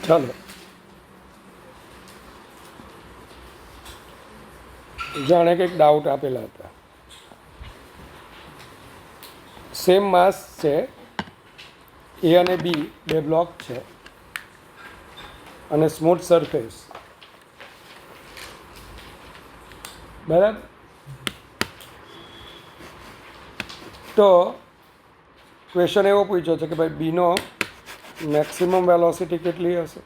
ચાલો જાણે કંઈક ડાઉટ આપેલા હતા. સેમ માસ છે, એ અને બી બે બ્લોક છે અને સ્મૂથ સરફેસ, બરાબર. તો ક્વેશ્ચન એવો પૂછ્યો છે કે ભાઈ બીનો મેક્સિમમ વેલોસિટી કેટલી હશે,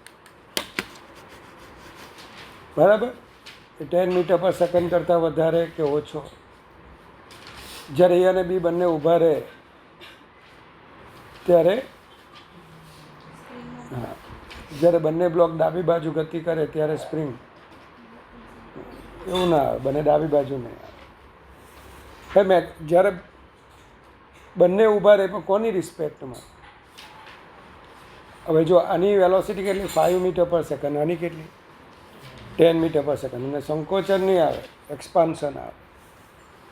બરાબર. એ 10 મીટર પર સેકન્ડ કરતાં વધારે કે ઓછો. જ્યારે એ અને બી બંને ઊભા રહે ત્યારે હા, જ્યારે બંને બ્લોક ડાબી બાજુ ગતિ કરે ત્યારે સ્પ્રિંગ એવું ના આવે, બંને ડાબી બાજુ નહીં આવે. મેં જ્યારે બંને ઊભા રહે પણ કોની રિસ્પેક્ટમાં? હવે જો આની વેલોસિટી કેટલી 5 મીટર પર સેકન્ડ, આની કેટલી 10 મીટર પર સેકન્ડ, અને સંકોચન નહીં આવે, એક્સપાન્શન આવે.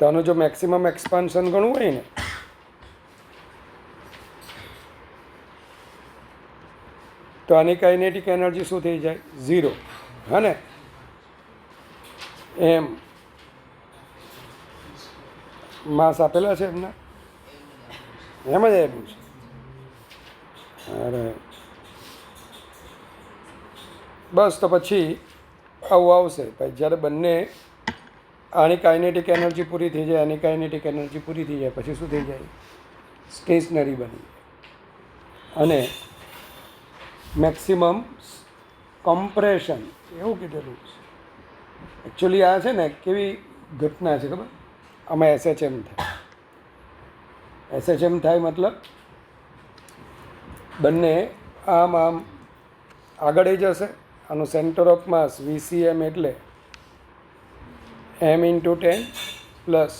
તો આનું જો મેક્સિમમ એક્સપાન્શન ગણવું હોય ને તો આની કાઇનેટિક એનર્જી શું થઈ જાય? 0. હા ને, એમ માસ આપેલા છે એમના, એમ જ આપ્યું છે. અરે બસ, તો પછી આવું આવશે ભાઈ. જ્યારે બંને આની કાઇનેટિક એનર્જી પૂરી થઈ જાય, આની કાઇનેટિક એનર્જી પૂરી થઈ જાય, પછી શું થઈ જાય? સ્ટેશનરી બની જાય. અને મેક્સિમમ કમ્પ્રેશન એવું કીધેલું છે. એકચ્યુઅલી આ છે ને કેવી ઘટના છે ખબર? આમાં એસએચએમ થાય. એસએચએમ થાય મતલબ બંને આમ આગળ જશે. આનું સેન્ટર ઓફ માસ VCM એટલે m×10 પ્લસ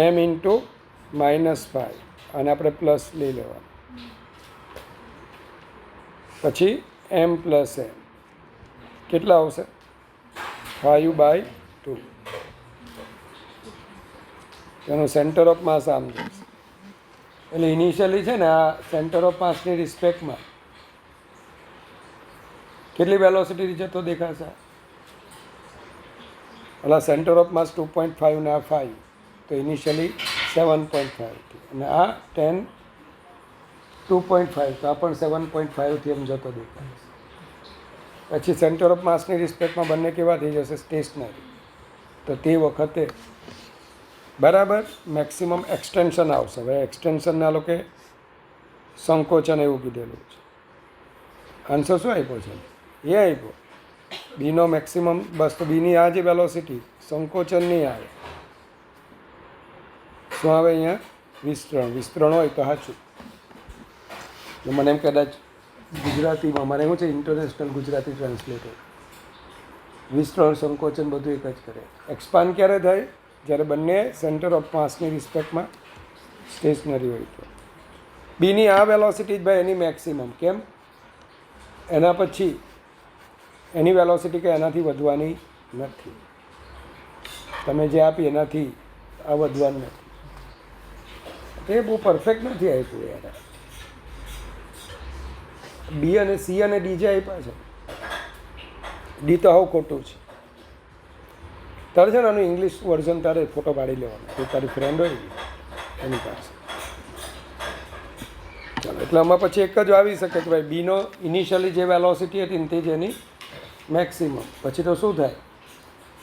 m×-5, અને આપણે પ્લસ લઈ લેવાનું. પછી m+m કેટલા આવશે? 5/2. એનું સેન્ટર ઓફ માસ આમ જશે. એટલે ઇનિશિયલી છે ને આ સેન્ટર ઓફ માસની રિસ્પેક્ટમાં કેટલી વેલોસિટી જતો દેખાશે? એટલે સેન્ટર ઓફ માસ 2.5 ને આ 5, તો ઇનિશિયલી 7.5 અને આ 10 2.5, તો આ પણ 7.5 એમ જતો દેખાય. પછી સેન્ટર ઓફ માસની રિસ્પેક્ટમાં બંને કેવા થઈ જશે? સ્ટેશનરી. તો તે વખતે બરાબર મેક્સિમમ એક્સટેન્શન આવશે. હવે એક્સટેન્શનના લોકો સંકોચન એવું કીધેલું છે. આન્સર શું આપ્યો છે? એ આપ્યો બીનો મેક્સિમમ. બસ, તો બીની આ જે વેલોસિટી સંકોચન નહીં આવે, શું આવે અહીંયા? વિસ્તરણ. વિસ્તરણ હોય તો સાચું. મને એમ કદાચ ગુજરાતીમાં મારે શું છે, ઇન્ટરનેશનલ ગુજરાતી ટ્રાન્સલેટર. વિસ્તરણ સંકોચન બધું એક જ કરે. એક્સપાન્ડ ક્યારે થાય? જ્યારે બંને સેન્ટર ઓફ માસની રિસ્પેક્ટમાં સ્ટેશનરી હોય તો. બીની આ વેલોસિટી જ ભાઈ એની મેક્સિમમ. કેમ? એના પછી એની વેલોસિટી કે એનાથી વધવાની નથી. તમે જે આપી એનાથી આ વધવાનું નથી. એ બહુ પરફેક્ટ નથી આપ્યું યાર. બી અને સી અને ડી જે આપ્યા છે, ડી તો હાવ ખોટું છે. તારે છે ને આનું ઇંગ્લિશ વર્ઝન તારે ફોટો પાડી લેવાનો, તો તારી ફ્રેન્ડ હોય એની પાસે. ચાલો, એટલે આમાં પછી એક જ આવી શકે કે ભાઈ બીનો ઇનિશિયલી જે વેલોસિટી હતી ને તે જ એની મેક્સિમમ. પછી તો શું થાય?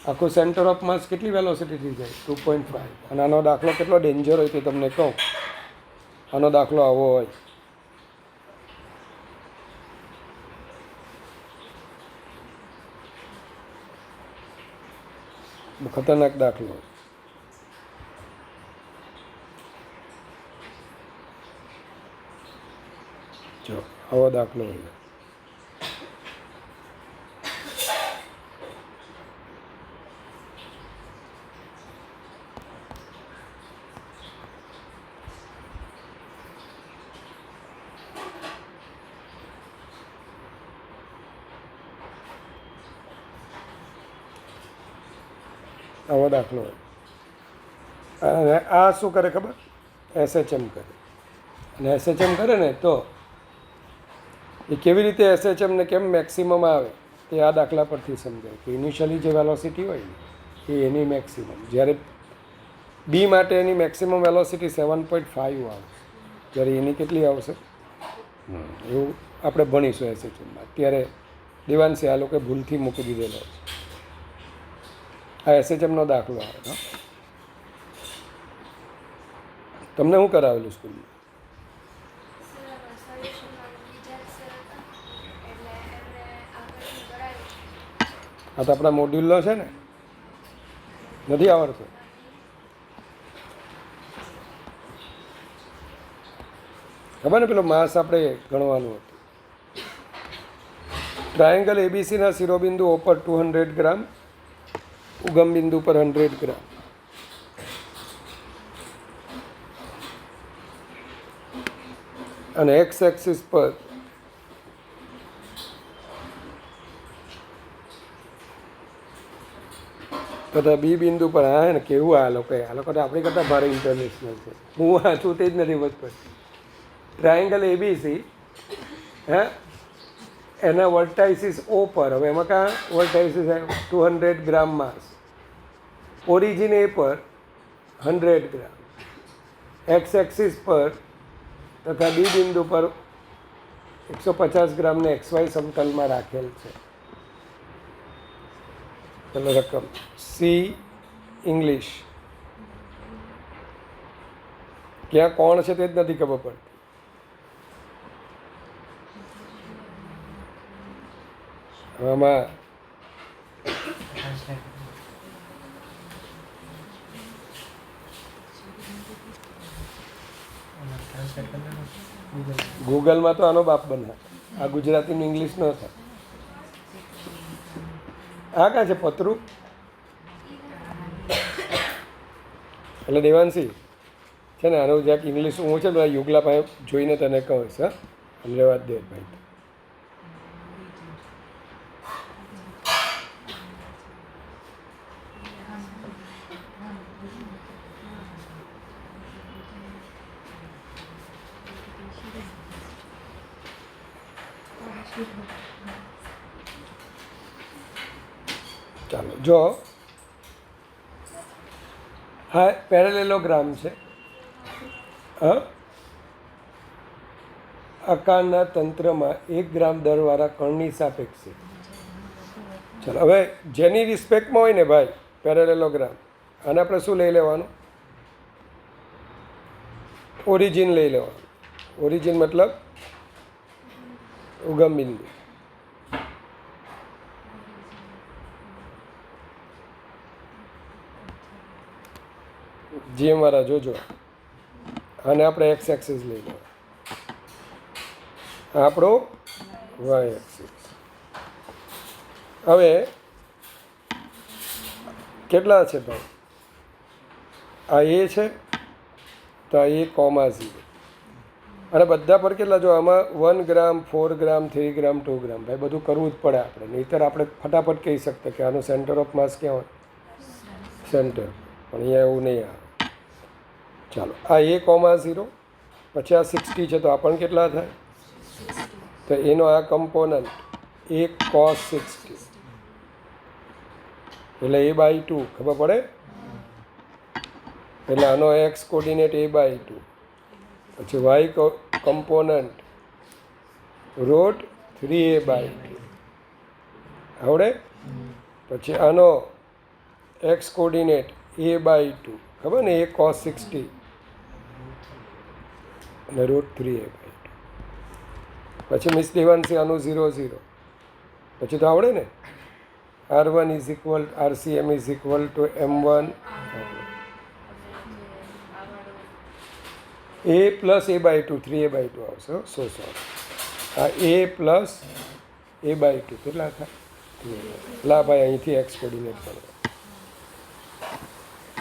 આખું સેન્ટર ઓફ માસ કેટલી વેલોસિટી થઈ જાય? 2.5. અને આનો દાખલો કેટલો ડેન્જર હોય તે તમને કહું. આનો દાખલો આવો હોય, ખતરનાક દાખલો. જો આવો દાખલો હોય, આવો દાખલો હોય. અને આ શું કરે ખબર? એસએચએમ કરે. અને એસએચએમ કરે ને તો એ કેવી રીતે એસએચએમને કેમ મેક્સિમમ આવે તે આ દાખલા પરથી સમજાય કે ઇનિશિયલી જે વેલોસિટી હોય ને એ એની મેક્સિમમ, જ્યારે બી માટે એની મેક્સિમમ વેલોસિટી 7.5 આવે, જ્યારે એની કેટલી આવશે એવું આપણે ભણીશું એસએચએમમાં. અત્યારે દેવાંશી આ લોકોએ ભૂલથી મૂકી દીધેલો છે. આ એસએચએમનો દાખલો આવે. તમને શું કરાવેલું સ્કૂલમાં? આ તો આપણા મોડ્યુલનો છે ને, નથી આવડતું? ખબર ને પેલો માસ આપણે ગણવાનું હતું. ટ્રાયેંગલ એબીસીના શિરોબિંદુ ઉપર 200 ગ્રામ, ઉગમ બિંદુ પર 100 ગ્રામ. અને એક્સ એક્સિસ પર તથા બી બિંદુ પર, હા ને કેવું આ લોકો તો આપણી કરતાં ભારે ઇન્ટરનેશનલ છે. હું વાંચું તે જ નથી વધતું. ટ્રાયેંગલ એબીસી, હે, એના વર્ટાઇસિસ ઓ પર, હવે એમાં કાં વર્ટાઇસિસ 200 ગ્રામ માસ, ઓરિજિન એ પર 100 ગ્રામ, એક્સ એક્સિસ પર તથા બી બિંદુ પર 150 ગ્રામને XY સમતલમાં રાખેલ છે. ચલો રકમ સી ઇંગ્લિશ. ક્યાં કોણ છે તે જ નથી ખબર પડતી. આમાં ગૂગલમાં તો આનો બાપ બને, આ ગુજરાતીનું ઇંગ્લિશ ન થાય. આ કાં છે પતરું? એટલે દેવાંશી છે ને, આનું જ્યાંક ઇંગ્લિશ હું છે ને યુગલા પાસે જોઈને તને કહું છે. ધન્યવાદ દે ભાઈ. ચાલો જો હા પેરેલેલોગ્રામ છે. હા, આકારના તંત્રમાં 1 ગ્રામ દરવાળા કણની સાપેક્ષે. ચાલો હવે જેની રિસ્પેક્ટમાં હોય ને ભાઈ પેરેલેલોગ્રામ, આને આપણે શું લઈ લેવાનું? ઓરિજિન લઈ લેવાનું. ઓરિજિન મતલબ ઉગમ બિંદુ. જે મારા જોજો, અને આપણે એક્સ એક્સિસ લઈ લેવા, આપણો વાય એક્સિસ. હવે કેટલા છે ભાઈ? આ એ છે તો આ A, 0, અને બધા પર કેટલા? જો આમાં 1 ગ્રામ, 4 ગ્રામ, 3 ગ્રામ, 2 ગ્રામ, ભાઈ બધું કરવું જ પડે આપણે, નહીંતર આપણે ફટાફટ કહી શકતા કે આનું સેન્ટર ઓફ માસ ક્યાં હોય? સેન્ટર. પણ અહીંયા એવું નહીં આવે. ચાલો આ A, 0, પછી આ 60 છે તો આ પણ કેટલા થાય? તો એનો આ કમ્પોનન્ટ A cos 60 એટલે A/2, ખબર પડે? એટલે આનો એક્સ કોર્ડિનેટ A/2, પછી વાય કમ્પોનન્ટ રૂટ 3A/2 આવડે? પછી આનો એક્સ કોર્ડિનેટ A/2, ખબર ને? A cos 60 અને રૂટ 3A/2. પછી મિસ દેવાંશી આનું 0, 0. પછી તો આવડે ને? R1 = RCM = M1 A plus A/2, 3A/2 આવશે. સો આ A plus A/2 કેટલા થાય? લા ભાઈ અહીંથી એક્સ કોર્ડિનેટ કરો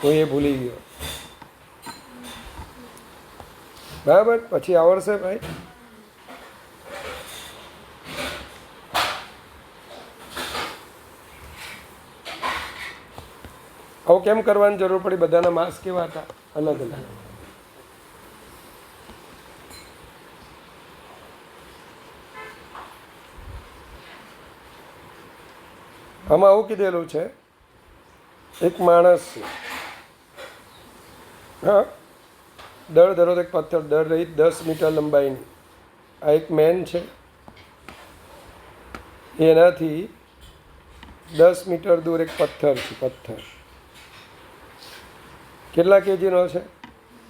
તો એ ભૂલી ગયો. બરાબર? પછી આવડશે ભાઈ? આવું કેમ કરવાની જરૂર પડી? બધાના માસ કેવા હતા? અલગ અલગ. આમાં આવું કીધેલું છે, એક માણસ છે, હા, દળ ધરો એક પથ્થર, દળ રહી 10 મીટર લંબાઈની. આ એક મેન છે, એનાથી 10 મીટર દૂર એક પથ્થર છે. પથ્થર કેટલા કેજીનો છે?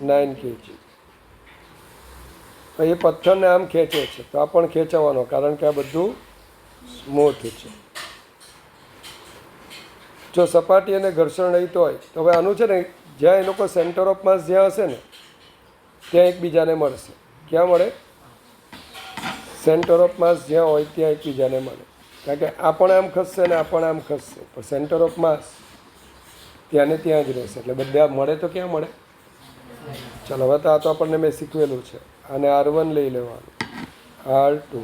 9 કેજી. એ પથ્થરને આમ ખેંચે છે, તો આ પણ ખેંચવાનો, કારણ કે આ બધું સ્મૂથ છે. જો સપાટી અને ઘર્ષણ રહિત હોય તો હવે આનું છે ને, જ્યાં એ લોકો સેન્ટર ઓફ માસ જ્યાં હશે ને ત્યાં એકબીજાને મળશે. ક્યાં મળે? સેન્ટર ઓફ માસ જ્યાં હોય ત્યાં એકબીજાને મળે. કારણ કે આ પણ આમ ખસશે ને આ પણ આમ ખસશે, પણ સેન્ટર ઓફ માસ ત્યાં ને ત્યાં જ રહેશે. એટલે બધા મળે તો ક્યાં મળે? ચાલો, હવે તો આ તો આપણને મેં શીખવેલું છે. અને R1 લઈ લેવાનું, R2.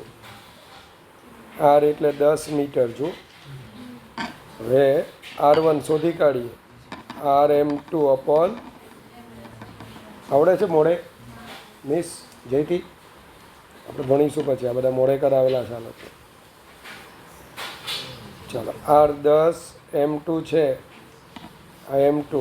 R એટલે 10 મીટર. જો હવે R1 શોધી કાઢીએ. RM2 અપોન, આવડે છે મોડે મિસ જયતી? આપણે ભણીશું પછી, આ બધા મોડે કરાવેલા ચાલો. ચાલો, R10 M2 છે, આ M2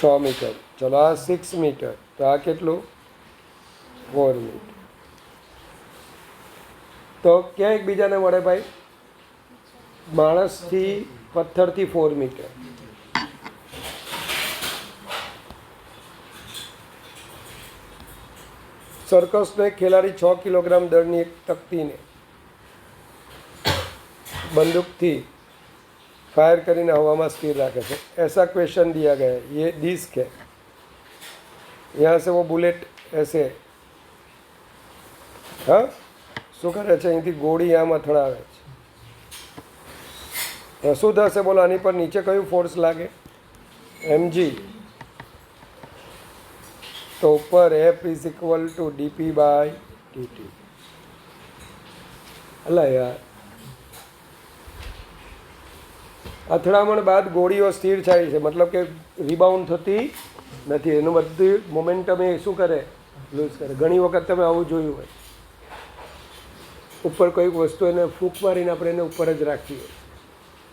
6 મીટર. ચલો, આ 6 મીટર, તો આ કેટલું? 4 મીટર. તો ક્યાં એકબીજાને મળે ભાઈ? માણસથી પથ્થરથી 4 મીટર. સર્કસનો એક ખેલાડી 6 કિલોગ્રામ દળની એક તકતીને बंदूक फायर કરીને હવામાં સ્થિર રાખે છે. ऐसा क्वेश्चन दिया गया है, ये डिस्क है, यहाँ से वो बुलेट ऐसे, हाँ શું કરે છે? અહીંથી ગોળી આમ અથડાવે છે. શું થશે બોલો આની પર? નીચે કયું ફોર્સ લાગે? mg. તો ઉપર F is equal to dp by dt. અલા યાર, અથડામણ બાદ ગોળીઓ સ્થિર થાય છે, મતલબ કે રિબાઉન્ડ થતી નથી. એનું બધું મોમેન્ટમ એ શું કરે? લૂઝ કરે. ઘણી વખત તમે આવું જોયું હોય, ઉપર કોઈક વસ્તુ એને ફૂંક મારીને આપણે એને ઉપર જ રાખીએ,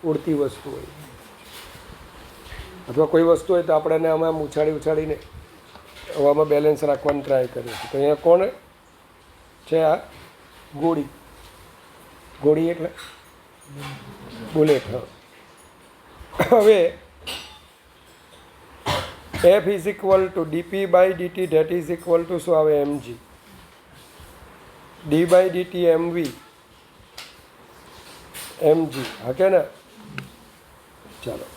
ઉડતી વસ્તુ હોય, અથવા કોઈ વસ્તુ હોય તો આપણે એને આમાં ઉછાળીને હવામાં બેલેન્સ રાખવાનું ટ્રાય કરીએ છીએ. તો અહીંયા કોણ છે? આ ગોળી. ગોળી એટલે બુલેટ. હા, હવે F is equal to dp by dt, that is equal to શું આવે? mg. d by dt mv, mg. હા કે ને? ચાલો,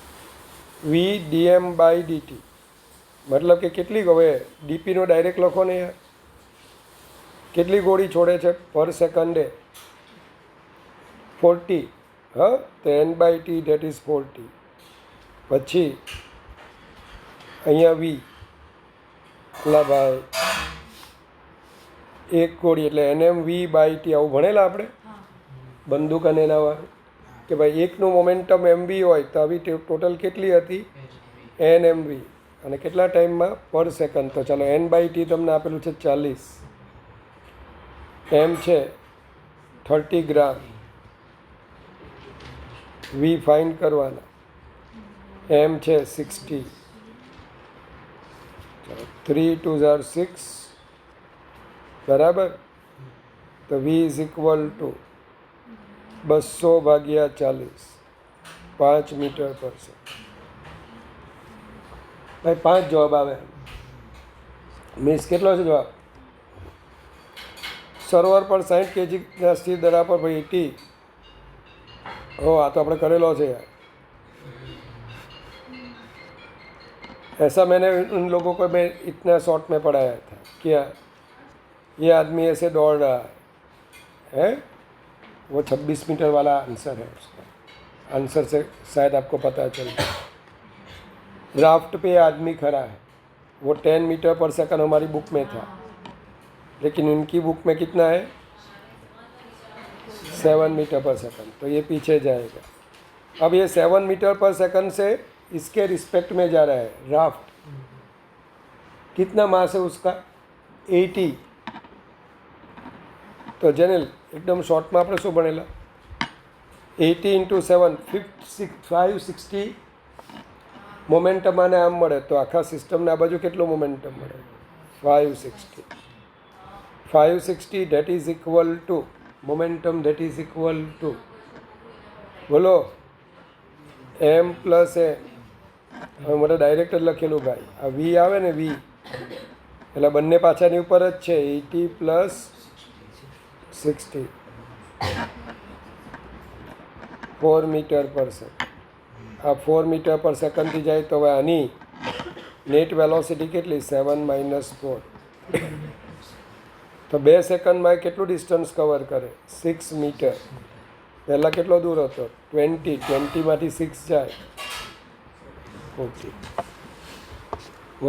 v dm બાય dt, મતલબ કે કેટલી, હવે ડીપીનો ડાયરેક્ટ લખો ને યાર, કેટલી ગોળી છોડે છે પર સેકન્ડે? 40. હા, તો n by t that is 40. પછી અહીંયા v, એટલા ભાઈ એક ગોળી એટલે nmv બાય t. આવું ભણેલા આપણે બંદૂક અને એના વાળું, કે ભાઈ એકનું મોમેન્ટમ mv હોય તો આવી ટોટલ કેટલી હતી? nmv. અને કેટલા ટાઈમમાં? પર સેકન્ડ. તો ચાલો, n બાય t તમને આપેલું છે 40, m છે 30 ગ્રામ, v ફાઇન્ડ કરવાના, m છે 60. 3 2 6 બરાબર. તો v ઇઝ ઇક્વલ ટુ 200 ભાગ્યા 40, 5 મીટર પર સેકન્ડ. ભાઈ 5 જવાબ આવે. મીન્સ કેટલો છે જવાબ? સરોવર પર 60 કેજીના સ્થિર દડા પર ભાઈ 80. ઓ, આ તો આપણે કરેલો છે યાર. ऐसा मैंने उन लोगों को मैं इतना शॉर्ट में पढ़ाया था, क्या ये आदमी ऐसे दौड़ रहा है, वो 26 मीटर वाला आंसर है उसका. आंसर से शायद आपको पता चल जाए. राफ्ट पे आदमी खड़ा है, वो 10 मीटर पर सेकंड हमारी बुक में था, लेकिन इनकी बुक में कितना है? 7 मीटर पर सेकंड. तो ये पीछे जाएगा. अब ये 7 मीटर पर सेकंड से इसके रिस्पेक्ट में जा रहा है राफ्ट, कितना मास है उसका 80। तो जेने एकदम शॉर्ट में આપણે શું ભણેલા 80 × 7 560 મોમેન્ટમ આને આમ મળે તો આખા સિસ્ટમને આ બાજુ કેટલું મોમેન્ટમ મળે 560 that is equal two momentum that is equal two બોલો m પ્લસ એ હવે મને ડાયરેક્ટ જ લખેલું ભાઈ આ વી આવે ને વી એટલે બંને પાછાની ઉપર જ છે 80 પ્લસ 60 4 મીટર પર સેકન્ડ આ 4 મીટર પર સેકન્ડથી જાય તો હવે આની નેટ વેલોસિટી કેટલી 7 - 4 તો 2 સેકન્ડમાં કેટલું ડિસ્ટન્સ કવર કરે 6 મીટર પહેલાં કેટલો દૂર હતો 20માંથી 6 જાય ઓકે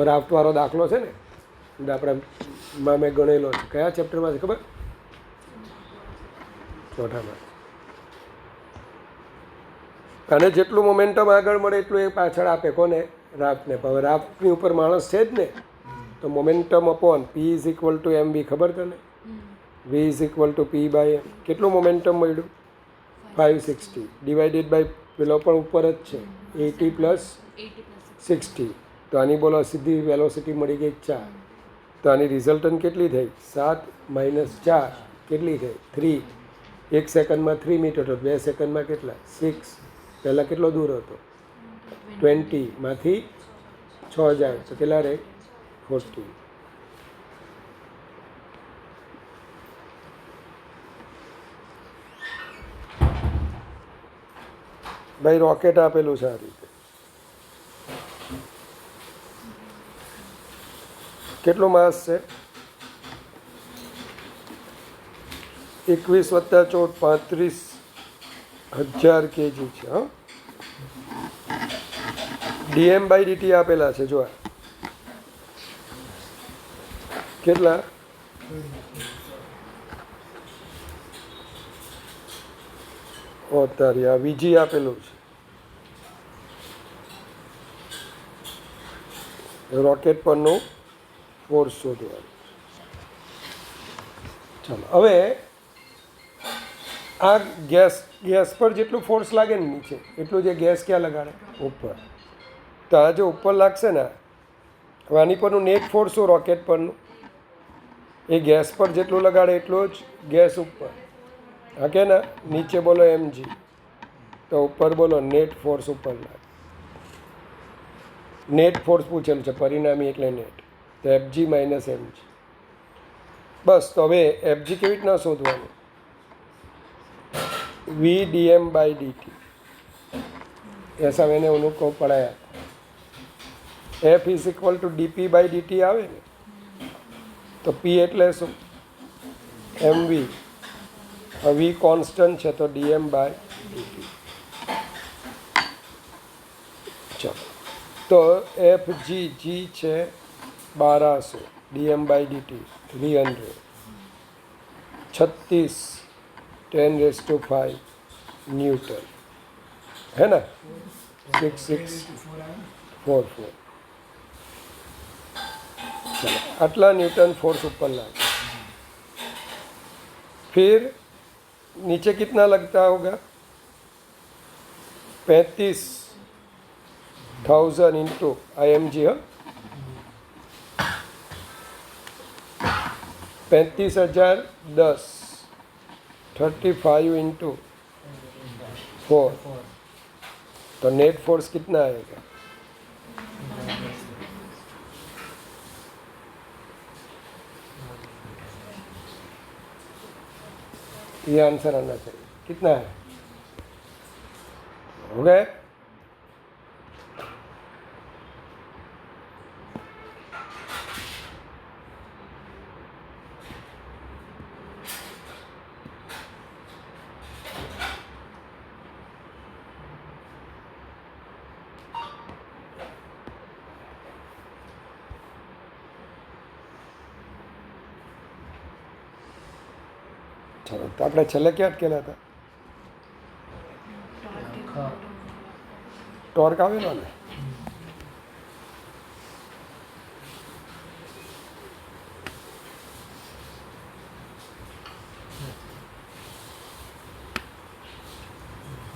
રાફ્ટવાળો દાખલો છે ને એટલે આપણે મેં ગણેલો છે કયા ચેપ્ટરમાં છે ખબર ચોથામાં અને જેટલું મોમેન્ટમ આગળ મળે એટલું એ પાછળ આપે કોને રાફ્ટને હવે રાફ્ટની ઉપર માણસ છે જ ને તો momentum upon P is equal to M V ખબર તને V is equal to P by M કેટલું મોમેન્ટમ મળ્યું 560 ડિવાઇડેડ બાય પેલો પણ ઉપર જ છે 80 પ્લસ 60 તો આની બોલો સીધી વેલોસિટી મળી ગઈ 4 તો આની રિઝલ્ટન્ટ કેટલી થઈ 7 - 4 કેટલી થઈ 3 1 સેકન્ડમાં 3 મીટર તો 2 સેકન્ડમાં કેટલા 6 પહેલાં કેટલો દૂર હતો 20માંથી 6 જાય તો કેટલા રહે 40 ભાઈ રોકેટ આપેલું છે આ રીતે કેટલું માસ છે 21 + 14 35,000 kg છે હા dm/dt આપેલા છે જો કેટલા તારી આ વીજી આપેલું છે રોકેટ પરનું ફોર્સ શોધવાનું ચાલો હવે આ ગેસ પર જેટલું ફોર્સ લાગે ને નીચે એટલું જે ગેસ ક્યાં લગાડે ઉપર તો આ જે ઉપર લાગશે ને હવે આની પરનું નેટ ફોર્સ શું રોકેટ પરનું એ ગેસ પર જેટલું લગાડે એટલું જ ગેસ ઉપર હા કે ના નીચે બોલો mg તો ઉપર બોલો નેટ ફોર્સ ઉપર લાગે નેટ ફોર્સ પૂછેલું છે પરિણામી એટલે નેટ તો fg - mg બસ તો હવે fg કેવી રીતના શોધવાનું v dm/dt ऐसा मैंने उनको पढ़ाया f is equal to dp/dt આવે ને તો p એટલે શું mv v કોન્સ્ટન્ટ છે તો dm/dt ચલો તો fg g છે 1200 dm/dt 300 36 10⁵ न्यूटन है ना 6644 चलो आटला न्यूटन फोर्स ऊपर लागे फिर नीचे कितना लगता होगा 35,000 इंटू IMG 35,010 35 इंटू 4 तो नेट फोर्स कितना आएगा ये आंसर आना चाहिए कितना है हो गए चलो तो આપણે છેલ્લે ક્યાં અટકેલા હતા ટોર્ક આવેલો ને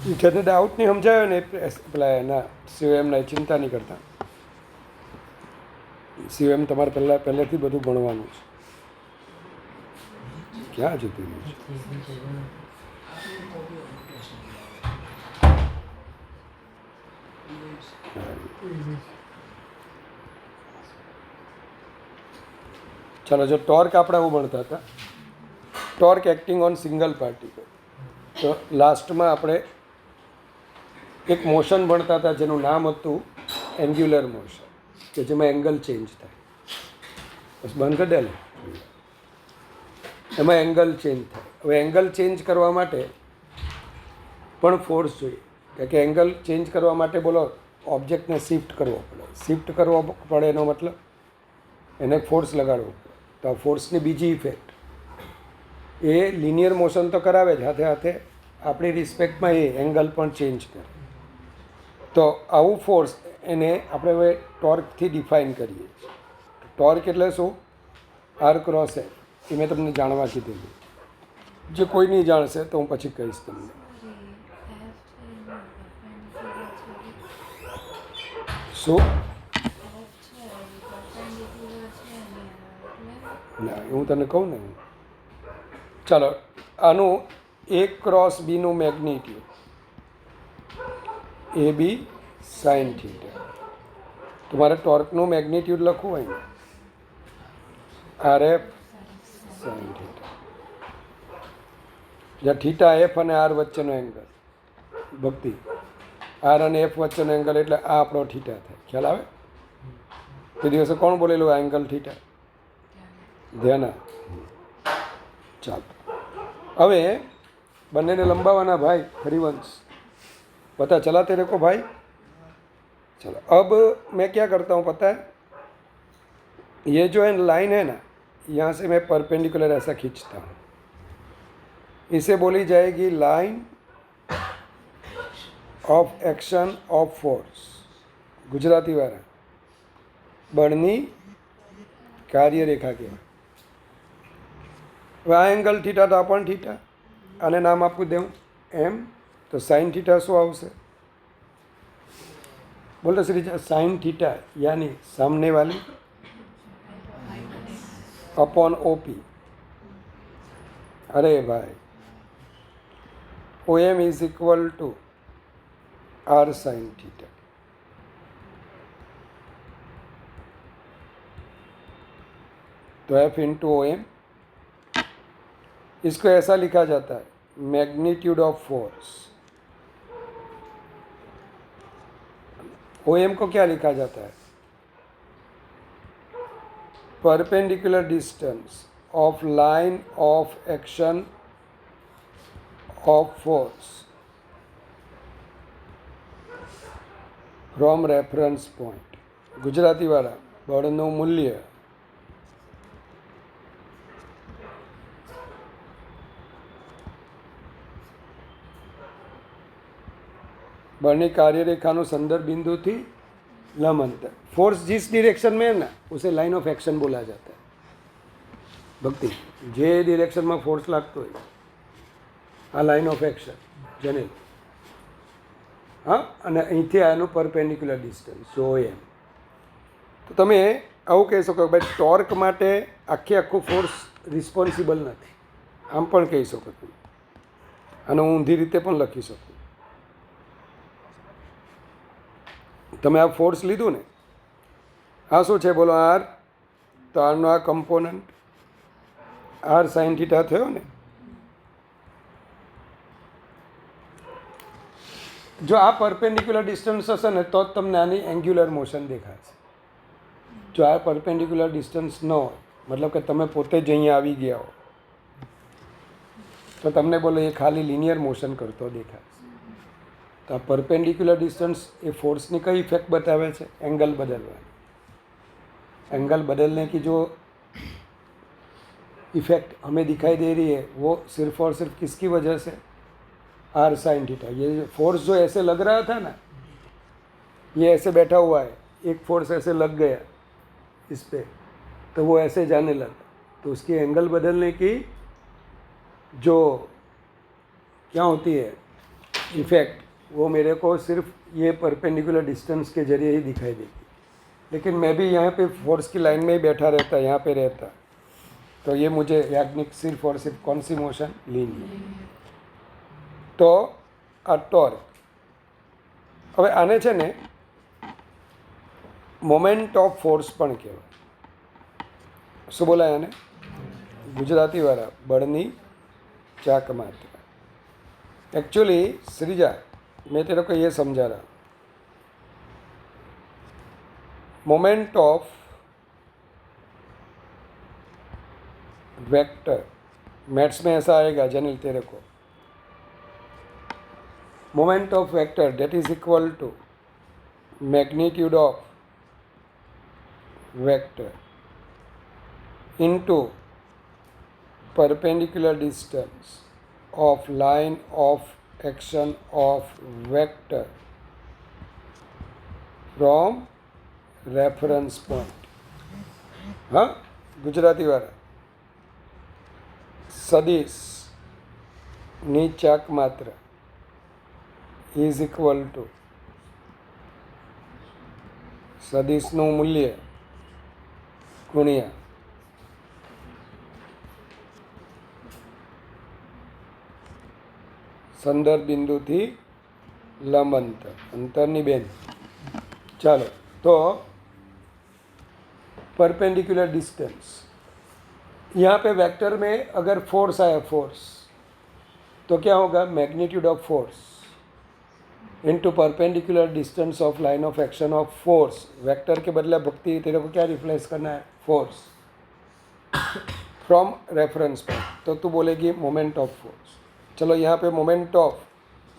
જેને ડાઉટ નહીં સમજાયો ને પેલા એના સીઓએમના ચિંતા નહીં કરતા. સીઓએમ તમારે પહેલેથી બધું ભણવાનું છે. ક્યાં જતી રહ્યું છે? ચાલો, જો ટોર્ક આપણે એવું ભણતા હતા, torque acting on single particle. તો લાસ્ટમાં આપણે એક મોશન ભણતા હતા જેનું નામ હતું એન્ગ્યુલર મોશન, કે જેમાં એંગલ ચેન્જ થાય. બસ બંધ કરી દે ને, એમાં એંગલ ચેન્જ થાય. હવે એંગલ ચેન્જ કરવા માટે પણ ફોર્સ જોઈએ, કારણ કે એંગલ ચેન્જ કરવા માટે બોલો ઓબ્જેક્ટને શિફ્ટ કરવો પડે. શિફ્ટ કરવો પડે એનો મતલબ એને ફોર્સ લગાડવો પડે. તો આ ફોર્સની બીજી ઇફેક્ટ એ લિનિયર મોશન તો કરાવે જ, સાથે સાથે આપણી રિસ્પેક્ટમાં એ એંગલ પણ ચેન્જ કરે. તો આવું ફોર્સ એને આપણે હવે ટોર્કથી ડિફાઇન કરીએ છીએ. ટોર્ક એટલે શું? આર ક્રોસ એ મેં તમને જાણવા કીધેલું. જે કોઈ નહીં જાણશે તો હું પછી કહીશ તમને. શું? ના, હું તને કહું ને. ચાલો, આનું એ ક્રોસ બીનું મેગ્નિટ્યુડ એ બી સાઇન થીટા. તમારે ટોર્કનું મેગ્નિટ્યુડ લખવું હોય ને, આર એફ સાઇન થીટા. જ્યાં થીટા એફ અને આર વચ્ચેનો એંગલ, ભક્તિ આર અને એફ વચ્ચેનો એંગલ એટલે આ આપણો થીટા થાય. ખ્યાલ આવે? તે દિવસે કોણ બોલેલું આ એંગલ થીટા? ધ્યાન. ચાલો, હવે બંનેને લંબાવાના ભાઈ. હરિવંશ पता चला तेरे को भाई? चलो, अब मैं क्या करता हूँ पता है, ये जो है लाइन है ना, यहाँ से मैं परपेंडिकुलर ऐसा खींचता हूँ. इसे बोली जाएगी line of action of force. Gujarati वाला बड़नी कार्य रेखा के. आ एंगल थीटा तो अपन थीटा, आने नाम आपको दें एम. तो साइन थीटा शो आवશે? बोलो श्री. साइन थीटा यानी सामने वाली अपॉन ओपी. अरे भाई, O M is equal to R sine theta. तो एफ इंटू ओ एम, इसको ऐसा लिखा जाता है magnitude of force. O M को क्या लिखा जाता है? Perpendicular distance of line of action of force from reference point. Gujarati वाला बळનું મૂલ્ય बड़नी कार्यरेखा संदर्भ बिंदु थी लंब अंतर. फोर्स जिस डायरेक्शन में है ना, उसे लाइन ऑफ एक्शन बोला जाता है. भक्ति जे डायरेक्शन में फोर्स लगता है आ लाइन ऑफ एक्शन जने. हाँ, અને અહીંથી આનું પરપેન્ડિક્યુલર ડિસ્ટન્સ જો એમ. તો તમે આવું કહી શકો ભાઈ ટોર્ક માટે આખું ફોર્સ રિસ્પોન્સિબલ નથી, આમ પણ કહી શકો તમે. અને હું ઊંધી રીતે પણ લખી શકું. તમે આ ફોર્સ લીધું ને, આ શું છે બોલો? આર. તો આરનો આ કમ્પોનન્ટ આર સાઇન થીટા થયો ને. જો આ પરપેન્ડિક્યુલર ડિસ્ટન્સ હશે ને તો જ તમને આની એન્ગ્યુલર મોશન દેખાશે. જો આ પરપેન્ડિક્યુલર ડિસ્ટન્સ ન હોય, મતલબ કે તમે પોતે જ અહીંયા આવી ગયા હો, તો તમને બોલો એ ખાલી લિનિયર મોશન કરતો દેખાશે. તો આ परपेंडिकुलर डिस्टेंस ये फोर्स ने कई इफेक्ट बतावे છે? एंगल बदलवा. एंगल बदलने की जो इफेक्ट हमें दिखाई दे रही है वो सिर्फ और सिर्फ किसकी वजह से? R sine theta. ये फोर्स जो ऐसे लग रहा था ना, ये ऐसे बैठा हुआ है, एक फोर्स ऐसे लग गया इस पे, तो वो ऐसे जाने लगा. तो उसकी एंगल बदलने की जो क्या होती है इफेक्ट वो मेरे को सिर्फ ये परपेंडिकुलर डिस्टेंस के जरिए ही दिखाई देगी, लेकिन मैं भी यहाँ पे फोर्स की लाइन में ही बैठा रहता, यहाँ पे रहता, तो ये मुझे याज्ञनिक सिर्फ और सिर्फ कौन सी मोशन, लीनियर। तो आ टॉर्क, હવે આને છે ને મોમેન્ટ ઓફ ફોર્સ પણ કહેવાય. શું બોલાય આને ગુજરાતીવાળા? બળની ચાક માત્ર. एक्चुअली श्रीजा मैं तेरे को ये समझा रहा, मोमेंट ऑफ वेक्टर, मैथ्स में ऐसा आएगा जनिल तेरे को, moment of vector that is equal to magnitude of vector into perpendicular distance of line of action of vector from reference point. हाँ गुजराती वाला सदिश ની ચાક માત્ર ઇઝ ઇક્વલ ટુ સદિશનું મૂલ્ય ગુણ્યા સંદર્ભ બિંદુથી લંબ અંતર, અંતરની બેન. ચાલો तो परपेंडिकुलर डिस्टेंस, यहाँ पे वेक्टर में अगर फोर्स आया, फोर्स तो क्या होगा, magnitude of force into perpendicular distance of line of action of force. Vector के बदले भक्ति तेरे को क्या रिप्लेस करना है, फोर्स फ्रॉम रेफरेंस पॉइंट, तो तू बोलेगी मोमेंट ऑफ फोर्स. चलो यहाँ पे मोमेंट ऑफ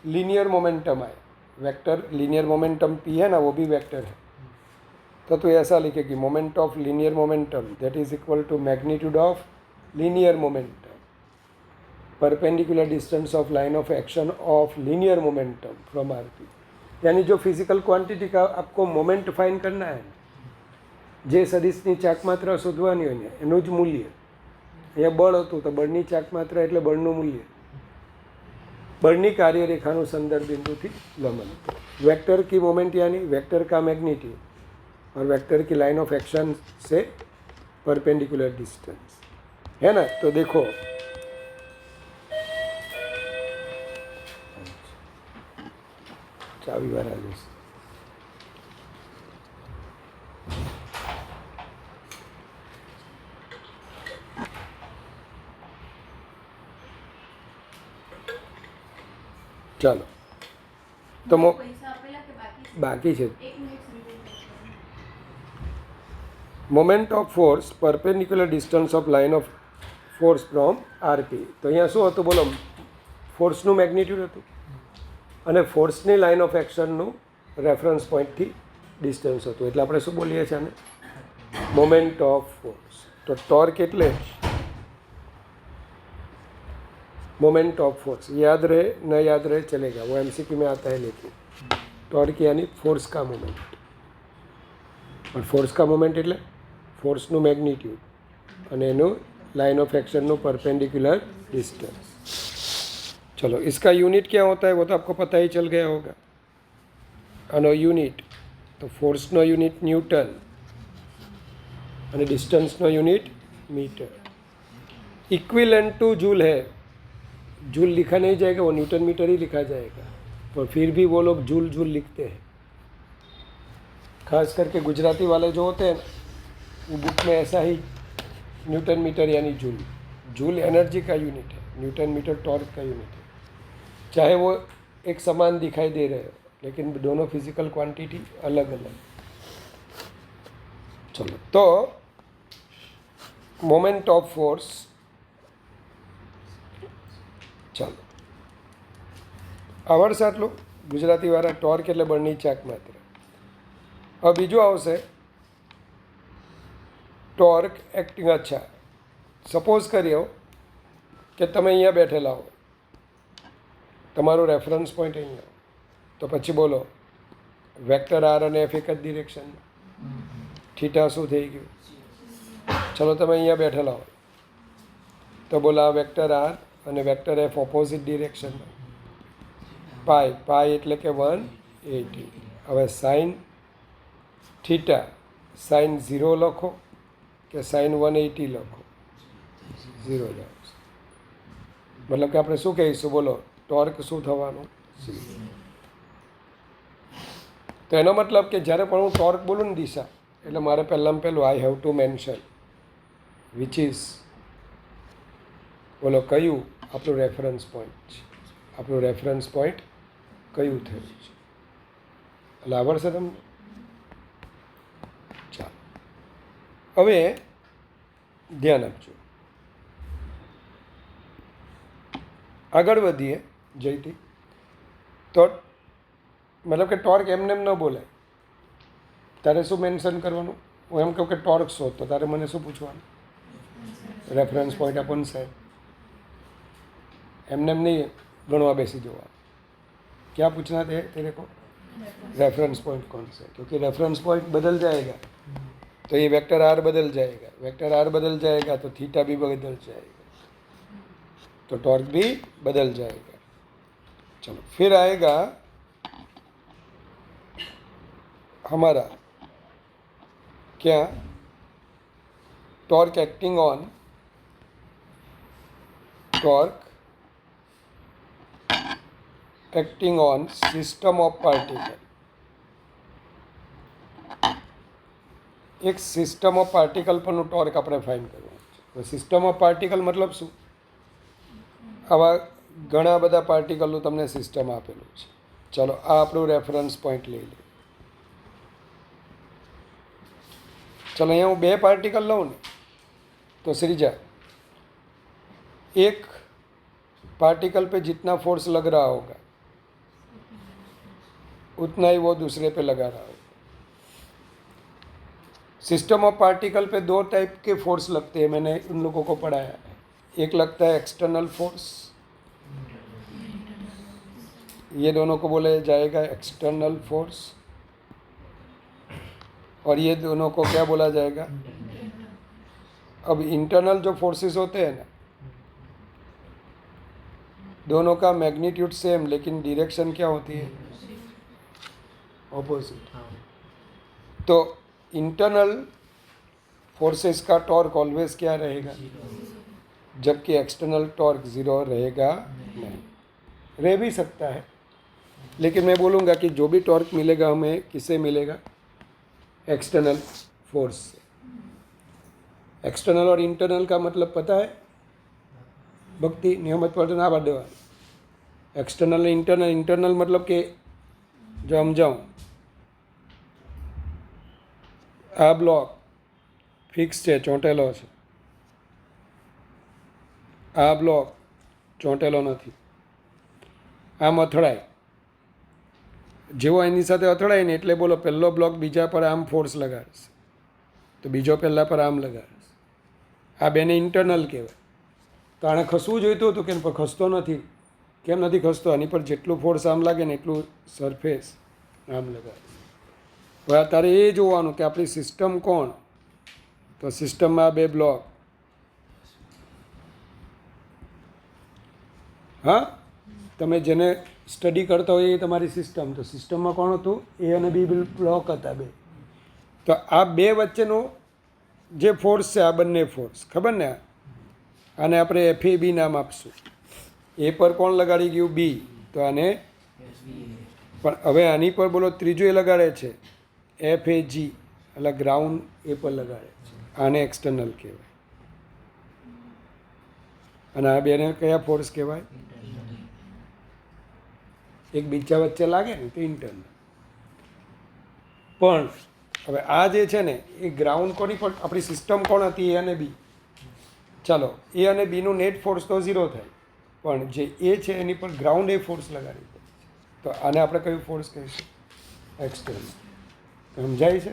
लीनियर मोमेंटम आए, वेक्टर लीनियर मोमेंटम पी है ना, वो भी वेक्टर है, तो तू ऐसा लिखेगी moment of linear momentum that is equal to magnitude of linear momentum perpendicular distance of line of action of linear momentum from R P. यानी जो फिजिकल क्वांटिटी का आपको मोमेंट फाइंड करना है, જે સદિશની ચાક માત્રા શોધવાની હોય ને એનું જ મૂલ્ય. અહીંયા બળ હતું તો બળની ચાક માત્રા એટલે બળનું મૂલ્ય, बड़नी कार्य रेखा संदर्भ बिंदु थी लंबन. वेक्टर की मोमेंट यानी वेक्टर का मैग्नीट्यूड और वेक्टर की लाइन ऑफ एक्शन से परपेंडिकुलर डिस्टेंस है ना. तो देखो चाबी वाला ચાલો તો બાકી છે. Moment of force perpendicular distance of line of force from RP. તો અહીંયા શું હતું બોલો, ફોર્સનું મેગ્નિટ્યુડ હતું અને ફોર્સની લાઇન ઓફ એક્શનનું રેફરન્સ પોઈન્ટથી ડિસ્ટન્સ હતું, એટલે આપણે શું બોલીએ છીએ આને મોમેન્ટ ઓફ ફોર્સ. તો ટોર્ક એટલે मोमेंट ऑफ फोर्स, याद रहे न याद रहे चलेगा, वो एमसीक्यू में आता है, लेकिन टॉर्क यानी फोर्स का मोमेंट, और फोर्स का मोमेंट એટલે फोर्सનું मैग्नीट्यूड અને એનું line of action perpendicular distance. चलो इसका यूनिट क्या होता है वो तो आपको पता ही चल गया होगा. આનો यूनिट तो फोर्सનો यूनिट न्यूटन અને डिस्टेंसનો unit metre. Equivalent to joule है, जूल लिखा नहीं जाएगा, वो न्यूटन मीटर ही लिखा जाएगा, पर फिर भी वो लोग जूल जूल लिखते हैं. खास करके गुजराती वाले जो होते हैं वो बुक में ऐसा ही न्यूटन मीटर यानी जूल. जूल एनर्जी का यूनिट है, न्यूटन मीटर टॉर्क का यूनिट है. चाहे वो एक समान दिखाई दे रहे हो, लेकिन दोनों फिजिकल क्वांटिटी अलग अलग. चलो तो मोमेंट ऑफ फोर्स, ચાલો આવડશે આટલું ગુજરાતીવાળા. ટોર્ક એટલે બળની ચાક માત્ર. હવે બીજું આવશે ટોર્ક એક્ટિંગ. અચ્છા, સપોઝ કર્યો કે તમે અહીંયા બેઠેલા હો, તમારું રેફરન્સ પોઈન્ટ અહીંયા, તો પછી બોલો વેક્ટર આર અને એફ એક જ ડિરેક્શનમાં, થીટા શું થઈ ગયું. ચલો તમે અહીંયા બેઠેલા હો તો બોલો આ વેક્ટર આર અને વેક્ટર એફ ઓપોઝિટ ડિરેક્શનમાં, પાઈ એટલે કે 180. હવે સાઇન થીટા, સાઇન 0 લખો કે સાઇન 180 લખો, 0 જ આવશે. મતલબ કે આપણે શું કહીશું? બોલો, ટોર્ક શું થવાનું? તો એનો મતલબ કે જ્યારે પણ હું ટોર્ક બોલું ને દિશા, એટલે મારે પહેલાં I have to mention which is, બોલો કયું આપણું રેફરન્સ પોઈન્ટ છે. આપણું રેફરન્સ પોઈન્ટ કયું થયું છે? એટલે આવડશે તમને? ચાલો હવે ધ્યાન આપજો, આગળ વધીએ. જયથી તો મતલબ કે ટોર્ક એમને એમ ન બોલાય. તારે શું મેન્શન કરવાનું? હું એમ કહું કે ટોર્ક શોધ, તો તારે મને શું પૂછવાનું? રેફરન્સ પોઈન્ટ આપો ને સાહેબ. એમને એમ નહીં ગણવા બેસી જવા. क्या पूछना थे तेरे को? रेफरेंस पॉइंट कौन सा है? क्योंकि रेफरेंस पॉइंट बदल जाएगा तो ये वेक्टर आर बदल जाएगा, वेक्टर आर बदल जाएगा तो थीटा भी बदल जाएगा, तो टॉर्क भी बदल जाएगा. चलो फिर आएगा हमारा क्या? Torque acting on, torque acting on system of particle. एक सिस्टम ऑफ पार्टिकल परનું ટોર્ક આપણે ફાઇન્ડ કરવાનું છે. સિસ્ટમ ઓફ પાર્ટિકલ મતલબ શું? આવા ઘણા બધા પાર્ટિકલનું તમને સિસ્ટમ આપેલું છે. ચલો આ આપણું રેફરન્સ પોઈન્ટ લઈ લઈએ. चलो यहाँ હું 2 पार्टिकल लूँ ने तो श्रीजा, एक पार्टिकल पे जितना फोर्स लग रहा होगा उतना ही वो दूसरे पे लगा रहा होगा. सिस्टम ऑफ पार्टिकल पे 2 टाइप के फोर्स लगते हैं, मैंने उन लोगों को पढ़ाया है. एक लगता है एक्सटर्नल फोर्स, ये दोनों को बोला जाएगा एक्सटर्नल फोर्स, और ये दोनों को क्या बोला जाएगा? अब इंटरनल जो फोर्सेस होते हैं ना, दोनों का मैग्नीट्यूड सेम लेकिन डायरेक्शन क्या होती है? ऑपोजिट. तो इंटरनल फोर्सेस का टॉर्क ऑलवेज क्या रहेगा? जबकि एक्सटर्नल टॉर्क 0 रहेगा नहीं. रह भी सकता है, लेकिन मैं बोलूँगा कि जो भी टॉर्क मिलेगा हमें किससे मिलेगा? एक्सटर्नल फोर्स से. एक्सटर्नल और इंटरनल का मतलब पता है? भक्ति नियमित पर ना बात देवा. एक्सटर्नल इंटरनल, इंटरनल मतलब कि जो समझाऊँ, आ ब्लॉक फिक्स है, ચોંટેલો છે. આ બ્લોક ચોંટેલો નથી. આમ અથડાય, જેવો એની સાથે અથડાય ને એટલે બોલો પહેલો બ્લોક બીજા પર આમ ફોર્સ લગાડશે તો બીજો પહેલાં પર આમ લગાડશે. આ બેને ઇન્ટરનલ કહેવાય. તો આણે ખસવું જોઈતું હતું કે પણ ખસતો નથી. કેમ નથી ખસતો? આની પર જેટલું ફોર્સ આમ લાગે ને એટલું સરફેસ આમ લગાડશે. હવે તારે એ જોવાનું કે આપણી સિસ્ટમ કોણ? તો સિસ્ટમમાં 2 બ્લોક. હા, તમે જેને સ્ટડી કરતા હોય એ તમારી સિસ્ટમ. તો સિસ્ટમમાં કોણ હતું? એ અને બી બ્લોક હતા 2. તો આ 2 વચ્ચેનો જે ફોર્સ છે, આ બંને ફોર્સ ખબર ને, આને આપણે FAB નામ આપશું. એ પર કોણ લગાડી ગયું? બી. તો આને પણ હવે આની પર બોલો ત્રીજું એ લગાડે છે FAG, એટલે ગ્રાઉન્ડ એ પર લગાડે છે. આને એક્સટર્નલ કહેવાય. અને આ બેને કયા ફોર્સ કહેવાય? એક બીજા વચ્ચે લાગે ને તો ઇન્ટરનલ. પણ હવે આ જે છે ને એ ગ્રાઉન્ડ કોની પર? આપણી સિસ્ટમ કોણ હતી? એ અને બી. ચાલો એ અને બીનું નેટ ફોર્સ તો 0 થાય, પણ જે એ છે એની પર ગ્રાઉન્ડ એ ફોર્સ લગાડી દે. તો આને આપણે કયું ફોર્સ કહીશું? एक्सटर्नल. समझाई से?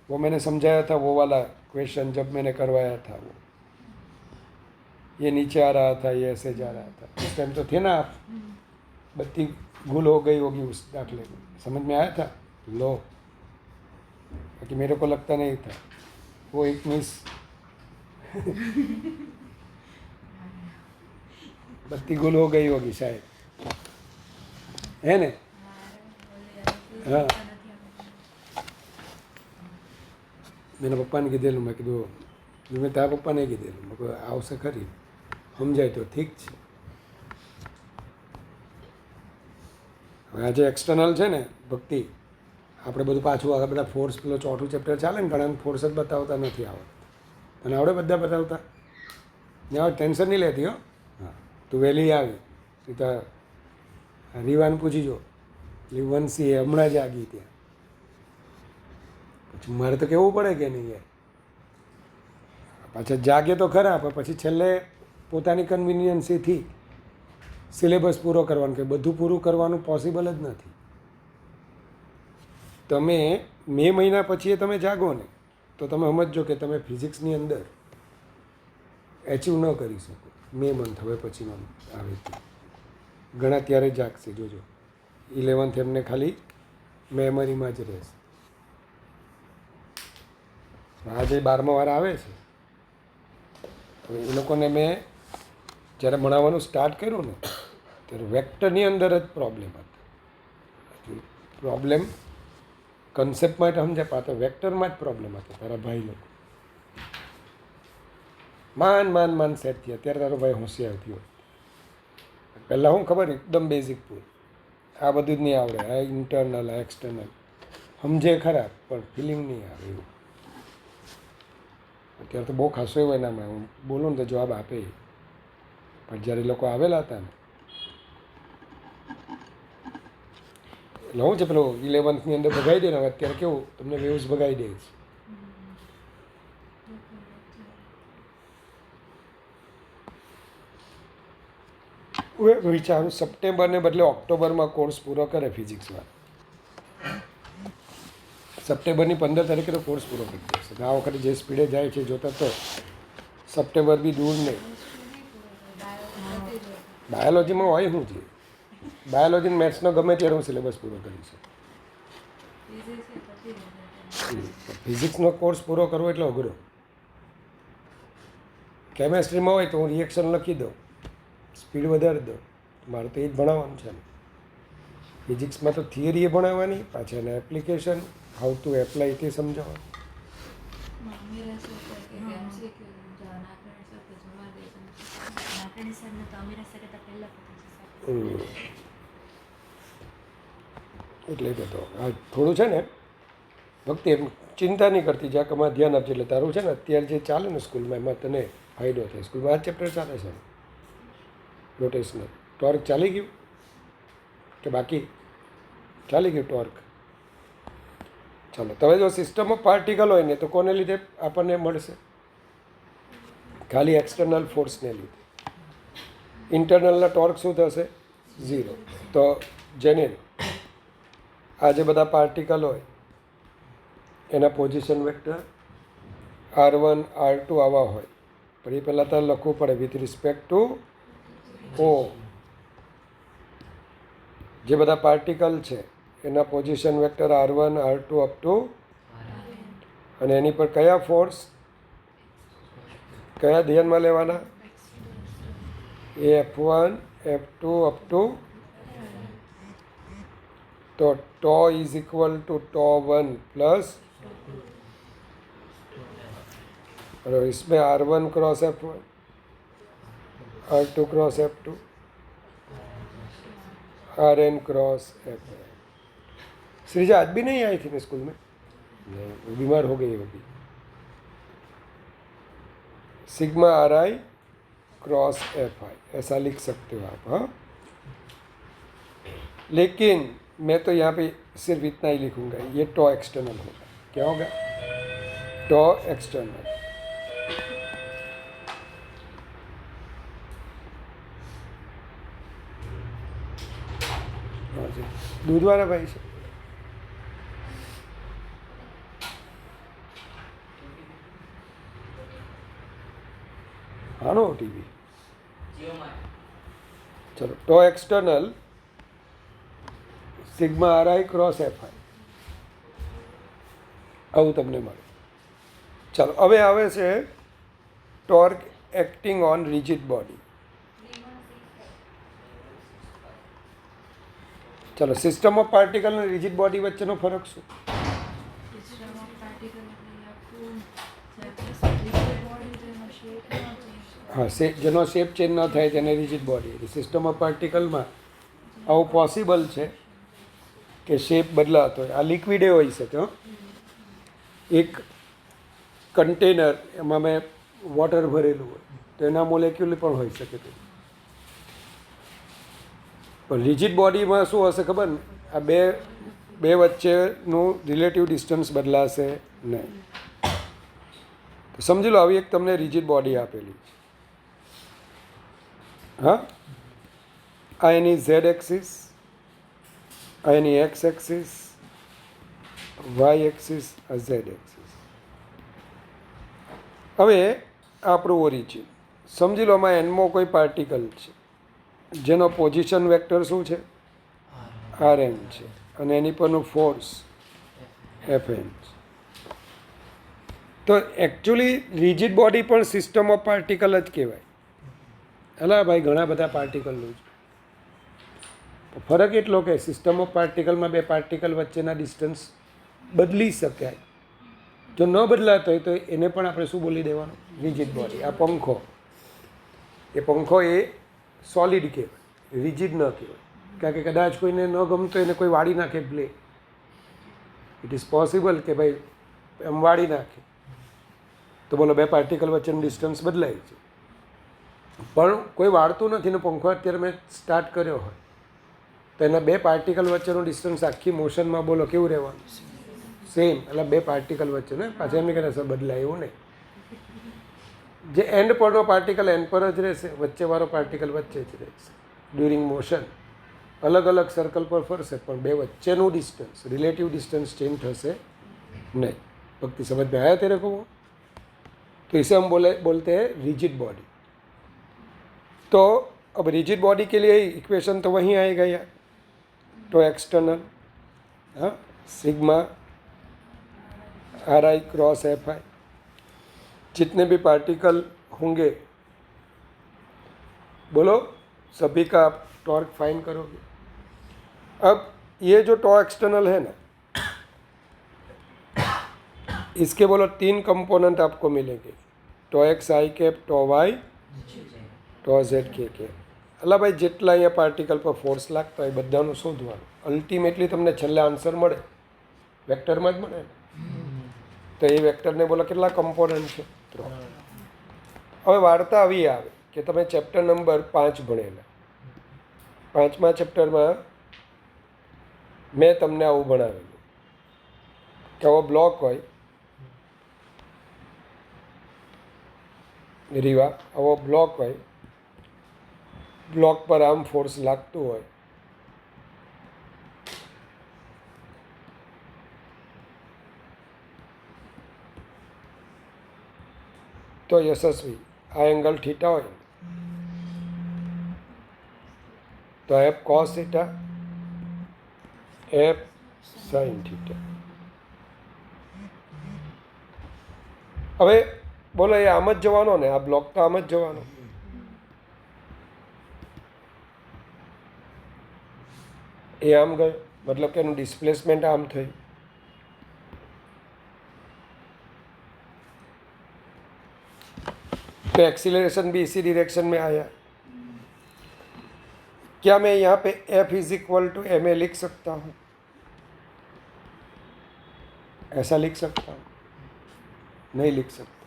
वो मैंने समझाया था, वो वाला क्वेश्चन जब मैंने करवाया था. वो ये नीचे आ रहा था, ये ऐसे जा रहा था. उस टाइम तो थे ना आप, बत्ती भूल हो गई होगी उस दाखले में. समझ में आया था? लो, बाकी मेरे को लगता नहीं था. वो एक मिस बत्ती गुल हो गई होगी शायद. હે ને? હા, મેં પપ્પાને કીધેલું, મેં કીધું મેં તારા પપ્પાને કીધેલું, મેં કહ્યું આવશે ખરી, સમજાય તો ઠીક છે. હવે આ જે એક્સટર્નલ છે ને ભક્તિ, આપણે બધું પાછું આગળ બધા ફોર્સ, પેલો ચોથું ચેપ્ટર ચાલે ને, ઘણા ફોર્સ જ બતાવતા નથી આવડતા. અને આવડે બધા બતાવતા ને, હવે ટેન્શન નહીં લેતી હો. હા, તું વહેલી આવી તું તો રીવાને પૂછી જો, લીવનસી એ હમણાં જ આગી ત્યાં. પછી મારે તો કહેવું પડે કે નહીં યાર, પાછા જાગે તો ખરા, પણ પછી છેલ્લે પોતાની કન્વિનિયન્સીથી સિલેબસ પૂરો કરવાનો, કે બધું પૂરું કરવાનું પોસિબલ જ નથી. તમે મે મહિના પછી તમે જાગો ને તો તમે સમજો કે તમે ફિઝિક્સની અંદર એચિવ ન કરી શકો. મે મંથ હવે પછીનો આવે છે, ઘણા ત્યારે જાગશે, જોજો. 11th એમને ખાલી મેમરીમાં જ રહેશે. આ જે 12મા વાર આવે છે, હવે એ લોકોને મેં જ્યારે ભણાવવાનું સ્ટાર્ટ કર્યું ને ત્યારે વેક્ટરની અંદર જ પ્રોબ્લેમ હતો. પ્રોબ્લેમ કન્સેપ્ટમાં એટલે સમજાય, પાછા વેક્ટરમાં જ પ્રોબ્લેમ હતો. તારા ભાઈ લોકો માન સેટ થયા. ત્યારે તારો ભાઈ હોશિયાર થયો. પહેલાં હું ખબર, એકદમ બેઝિક પૂર, આ બધું જ નહીં આવડે, આ ઇન્ટરનલ આ એક્સટર્નલ સમજે ખરા પણ ફિલિંગ નહીં આવે એવું. અત્યારે તો બહુ ખાસો એવો એનામાં હું બોલું ને તો જવાબ આપે. પણ જ્યારે એ લોકો આવેલા હતા ને એટલે હું છે, પેલો 11thની અંદર ભગાઈ દે ને, અત્યારે કેવું તમને વેવ્સ ભગાઈ દે છે. હું વિચારું સપ્ટેમ્બરને બદલે ઓક્ટોબરમાં કોર્સ પૂરો કરે ફિઝિક્સમાં. સપ્ટેમ્બરની 15 તારીખે કોર્સ પૂરો કરી દેશે. આ વખતે જે સ્પીડે જાય છે જોતા તો સપ્ટેમ્બર બી દૂર નહીં. બાયોલોજીમાં હોય શું છે, બાયોલોજી મેથ્સનો ગમે ત્યારે હું સિલેબસ પૂરો કરી શકું. ફિઝિક્સનો કોર્સ પૂરો કરવો એટલે અઘરો. કેમેસ્ટ્રીમાં હોય તો હું રિએક્શન લખી દઉં, સ્પીડ વધારી દઉં, મારે તો એ જ ભણાવવાનું છે ને. ફિઝિક્સમાં તો થિયરી ભણાવવાની, પાછા એના એપ્લિકેશન, હાઉ ટુ એપ્લાય તે સમજાવવાનું. એટલે કહેતો આ થોડું છે ને ભક્તિ, એમ ચિંતા નહીં કરતી, જ્યાં કમાં ધ્યાન આપજે. એટલે તારું છે ને અત્યારે જે ચાલે ને સ્કૂલમાં, એમાં તને ફાયદો થાય. સ્કૂલમાં આ ચેપ્ટર ચાલે છે રોટેશનલ. ટોર્ક ચાલી ગયું કે બાકી? ચાલી ગયું ટોર્ક. ચાલો, તમે જો સિસ્ટમ ઓફ પાર્ટિકલ હોય ને તો કોને લીધે આપણને મળશે? ખાલી એક્સટર્નલ ફોર્સને લીધે. ઇન્ટરનલના ટોર્ક શું થશે? 0. તો જેને આ જે બધા પાર્ટિકલ હોય એના પોઝિશન વેક્ટર R1 R2 આવા હોય, પણ એ પહેલાં તારે લખવું પડે વિથ રિસ્પેક્ટ ટુ O. જે બધા પાર્ટિકલ છે એના position vector R1 R2 up to, અને એની પર કયા ફોર્સ કયા ધ્યાનમાં લેવાના? F1 F2 અપ ટુ, तो tau is equal to tau plus, और इसमें R1 cross F1, R2 cross F2, Rn cross Fn. Shreeja आज भी नहीं आई थी ना स्कूल में? नहीं, वो बीमार हो गई होगी. सिग्मा RI क्रॉस FI ऐसा लिख सकते हो आप. हाँ, लेकिन मैं तो यहाँ पे सिर्फ इतना ही लिखूंगा, ये टॉ एक्सटर्नल होगा. क्या होगा? Tau external. दूध वाला भाई से हाँ नो टीवी. चलो, tau external sigma RI cross FI આવું તમને મળે. ચાલો, હવે આવે છે torque acting on rigid body. ચલો, સિસ્ટમ ઓફ પાર્ટિકલ અને રિજિડ બોડી વચ્ચેનો ફરક શું? હા, જેનો શેપ ચેન્જ ન થાય તેને રિજિડ બોડી. સિસ્ટમ ઓફ પાર્ટિકલમાં આવું પોસિબલ છે કે શેપ બદલાતો હોય. આ લિક્વિડે હોઈ શકે. એક કન્ટેનર, એમાં મેં વોટર ભરેલું હોય તો એના મોલેક્યુલ પણ હોઈ શકે. પણ રિજિડ બોડીમાં શું હશે ખબર ને? આ બે વચ્ચેનું રિલેટિવ ડિસ્ટન્સ બદલાશે નહીં. તો સમજી લો, આવી એક તમને રિજિડ બોડી આપેલી છે. હા, આ એની ઝેડ એક્સિસ, આ એની એક્સ એક્સિસ, વાય એક્સિસ, આ ઝેડ એક્સિસ. હવે આપણું ઓરિજિન સમજી લો, આમાં એનમાં કોઈ પાર્ટિકલ છે જેનો પોઝિશન વેક્ટર શું છે? Rn છે, અને એની પરનું ફોર્સ Fn છે. તો એકચ્યુઅલી રિજિડ બોડી પણ સિસ્ટમ ઓફ પાર્ટિકલ જ કહેવાય. હલા ભાઈ, ઘણા બધા પાર્ટિકલનું છે. ફરક એટલો કે સિસ્ટમ ઓફ પાર્ટિકલમાં બે પાર્ટિકલ વચ્ચેના ડિસ્ટન્સ બદલી શકાય. જો ન બદલાતો હોય તો એને પણ આપણે શું બોલી દેવાનું? Rigid body. આ પંખો, એ પંખો એ સોલિડ કહેવાય, રિજિડ ન કહેવાય. કારણ કે કદાચ કોઈને ન ગમતો એને કોઈ વાળી નાખે પ્લે, ઇટ ઇઝ પોસિબલ કે ભાઈ એમ વાળી નાખે, તો બોલો બે પાર્ટિકલ વચ્ચેનું ડિસ્ટન્સ બદલાય છે. પણ કોઈ વાળતું નથી ને પંખો અત્યારે મેં સ્ટાર્ટ કર્યો હોય તો એના બે પાર્ટિકલ વચ્ચેનું ડિસ્ટન્સ આખી મોશનમાં બોલો કેવું રહેવાનું? સેમ. એટલે બે પાર્ટિકલ વચ્ચે ને પાછા એમ નહીં કે બદલાય એવું નહીં. જે એન્ડ પરનો પાર્ટિકલ એન્ડ પર જ રહેશે, વચ્ચેવાળો પાર્ટિકલ વચ્ચે જ રહેશે. ડ્યુરિંગ મોશન અલગ અલગ સર્કલ પર ફરશે, પણ બે વચ્ચેનું ડિસ્ટન્સ, રિલેટિવ ડિસ્ટન્સ ચેન્જ થશે नहीं. भक्ति समझ में आया तेरे को वो? तो इसे हम बोलते हैं रिजिड बॉडी. तो अब रिजिड बॉडी के लिए इक्वेशन तो वहीं आएगा यार. तो एक्सटर्नल, हाँ, sigma are I cross F I, जितने भी पार्टिकल होंगे, बोलो सभी का आप टॉर्क फाइंड करोगे. अब ये जो टॉ एक्सटर्नल है ना, इसके बोलो 3 कंपोनेंट आपको मिलेंगे. टॉ एक्स आई कैप, टॉ वाई, टॉ जेड के कैप. એટલે ભાઈ જેટલા અહીંયા પાર્ટિકલ પર ફોર્સ લાગતા હોય બધાનું શોધવાનું. અલ્ટિમેટલી તમને છેલ્લે આન્સર મળે વેક્ટરમાં જ મળે ને. તો એ વેક્ટરને બોલો કેટલા કમ્પોનન્ટ છે? 3. હવે વાર્તા આવી આવે કે તમે ચેપ્ટર નંબર 5 ભણેલા, 5મા ચેપ્ટરમાં મેં તમને આવું ભણાવેલું કે આવો બ્લોક હોય, રીવા, આવો બ્લોક હોય, બ્લોક પર આમ ફોર્સ લાગતું હોય, તો યશસ્વી આ એંગલ થીટા હોય તો F cos theta, F sine theta. હવે બોલો એ આમ જ જવાનો ને? આ બ્લોક તો આમ જ જવાનો. એ આમ ગયો મતલબ કે એનું ડિસ્પ્લેસમેન્ટ આમ થયું. तो एक्सीलरेशन भी इसी डायरेक्शन में आया. क्या मैं यहाँ पे F is equal to M A लिख सकता हूँ? ऐसा लिख सकता हूँ? नहीं लिख सकता.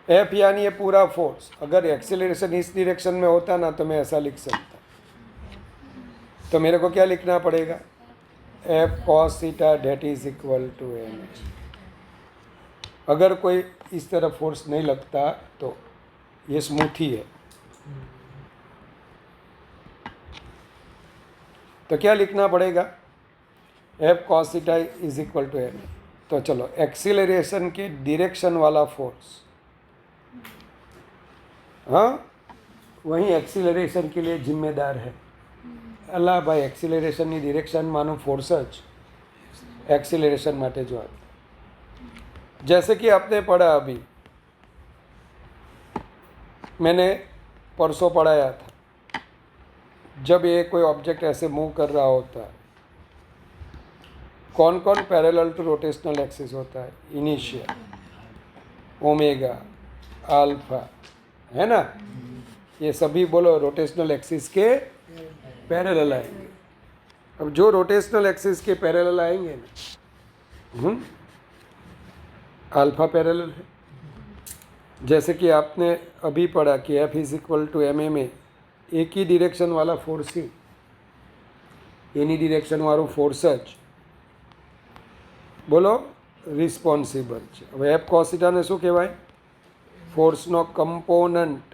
F यानी ये पूरा फोर्स, अगर एक्सीलरेशन इस डायरेक्शन में होता ना तो मैं ऐसा लिख सकता. तो मेरे को क्या लिखना पड़ेगा? F cos theta that is equal to M. अगर कोई इस तरफ फोर्स नहीं लगता तो ये स्मूथ ही है. तो क्या लिखना पड़ेगा? F cos theta is equal to M. तो चलो एक्सीलरेशन के डायरेक्शन वाला फोर्स, हाँ, वही एक्सीलरेशन के लिए जिम्मेदार है. अल्लाह भाई एक्सीलरेशन की डायरेक्शन मानो फोर्स ज एक्सीलरेशन माटे जो आता. जैसे कि आपने पढ़ा अभी, मैंने परसों पढ़ाया था जब ये कोई ऑब्जेक्ट ऐसे मूव कर रहा होता है, कौन कौन पैरेलल टू रोटेशनल एक्सिस होता है? इनिशियल, ओमेगा, अल्फा, है ना? ये सभी बोलो रोटेशनल एक्सिस के पैरेलल आएंगे। अब जो रोटेशनल एक्सिस के पैरेलल आएंगे ना, अल्फा पैरेलल है। जैसे कि आपने अभी पढ़ा कि F is equal to M में एक ही डिरेक्शन वाला फोर्स ही एनी डिरेक्शन वाળું फोर्स જ બોલો રિસ્પોન્સિબલ છે। હવે એફ કોસિટાને શું કહેવાય? ફોર્સનો કમ્પોનન્ટ।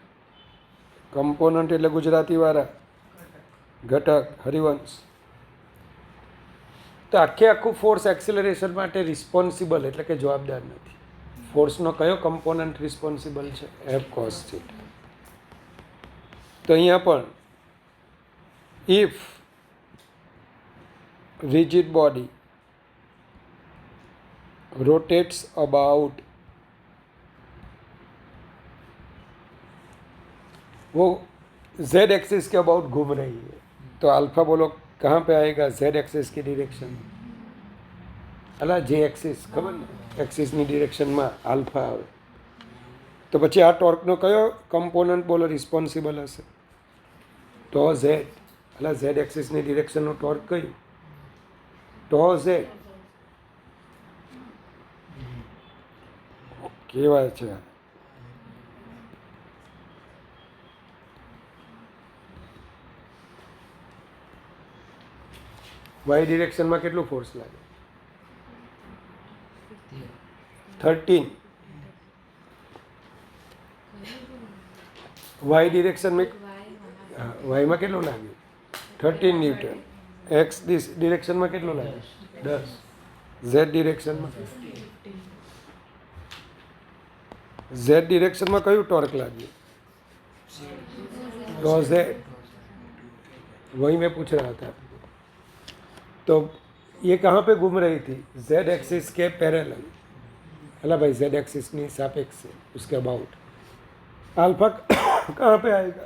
કમ્પોનન્ટ એટલે ગુજરાતીવાળા ઘટક, હરિવંશ। તો આખે આખું ફોર્સ એક્સિલરેશન માટે રિસ્પોન્સિબલ એટલે કે જવાબદાર નથી। ફોર્સનો કયો કમ્પોનન્ટ રિસ્પોન્સિબલ છે? F cos theta. તો અહીંયા પણ if rigid body rotates about, वो z एक्सिस के अबाउट घूम रही है, तो अल्फा बोलो कहाँ पे आएगा? z एक्सिस की डिरेक्शन। अला जे एक्सिस खबर ने एक्सिसनी डिरेक्शનમાં આલ્ફા આવે, તો પછી આ ટોર્કનો કયો કમ્પોનન્ટ બોલો રિસ્પોન્સિબલ હશે? તો z। અલા z એક્સિસની ડિરેક્શનનો ટોર્ક કયું? તો z। કેવા છે? વાય ડિરેક્શનમાં કેટલું ફોર્સ લાગે? 13। વાય ડિરેક્શન વાયમાં કેટલું લાગે? 13 ન્યૂટન। एक्स डिरेक्शन में कितना लगे? 10। z डिरेक्शन में क्यों टॉर्क लगे? तो z, वही मैं पूछ रहा था। तो ये कहाँ पे घूम रही थी? z एक्सिस के पैरेलल। अला भाई z एक्सिस नहीं सापेक्ष से उसके अबाउट। अल्फा कहाँ पे आएगा?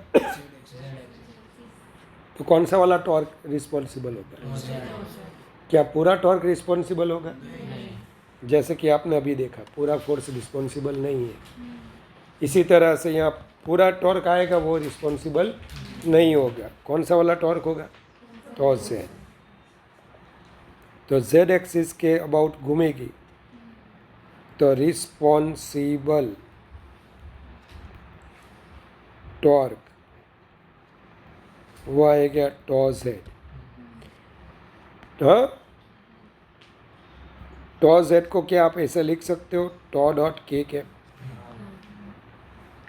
तो कौन सा वाला टॉर्क रिस्पॉन्सिबल होगा? क्या पूरा टॉर्क रिस्पॉन्सिबल होगा? जैसे कि आपने अभी देखा पूरा फोर्स रिस्पॉन्सिबल नहीं है। इसी तरह से यहाँ पूरा टॉर्क आएगा, वो रिस्पॉन्सिबल नहीं होगा। कौन सा वाला टॉर्क होगा? तो z। तो z एक्सिस के अबाउट घूमेगी, तो रिस्पॉन्सिबल टॉर्क वो आएगा टॉ z। टॉ z को क्या आप ऐसे लिख सकते हो? टॉ डॉट के कैप।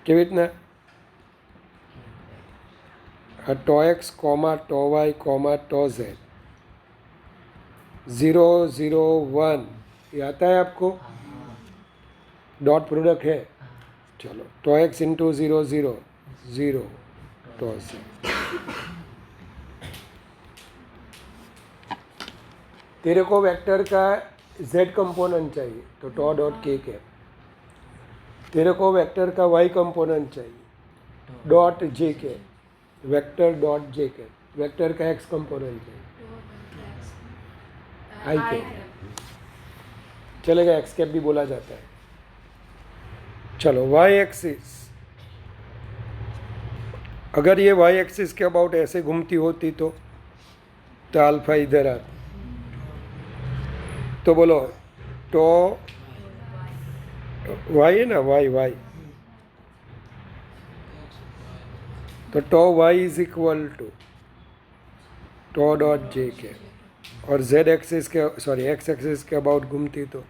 કેવી રીતના? टॉ एक्स कॉमा टॉ वाई कॉमा टॉ z 0 0 1, ये आता है आपको? डॉट प्रोडक्ट है। चलो टॉ एक्स इंटू 0 0 0 टॉ z। तेरे को वेक्टर का z कंपोनेंट चाहिए तो टॉ डॉट के कैप। तेरे को वेक्टर का y कंपोनेंट चाहिए dot J cap, vector dot J cap. Vector का x कंपोनेंट चाहिए आई कैप। चलेगा, x कैप भी बोला जाता है। चलो y एक्सिस, अगर ये y एक्सिस के अबाउट ऐसे घूमती होती तो अल्फा इधर आता। तो बोलो तो y है ना, y तो tau y is equal to tau dot J के। और z एक्सिस के x एक्सिस के अबाउट घूमती तो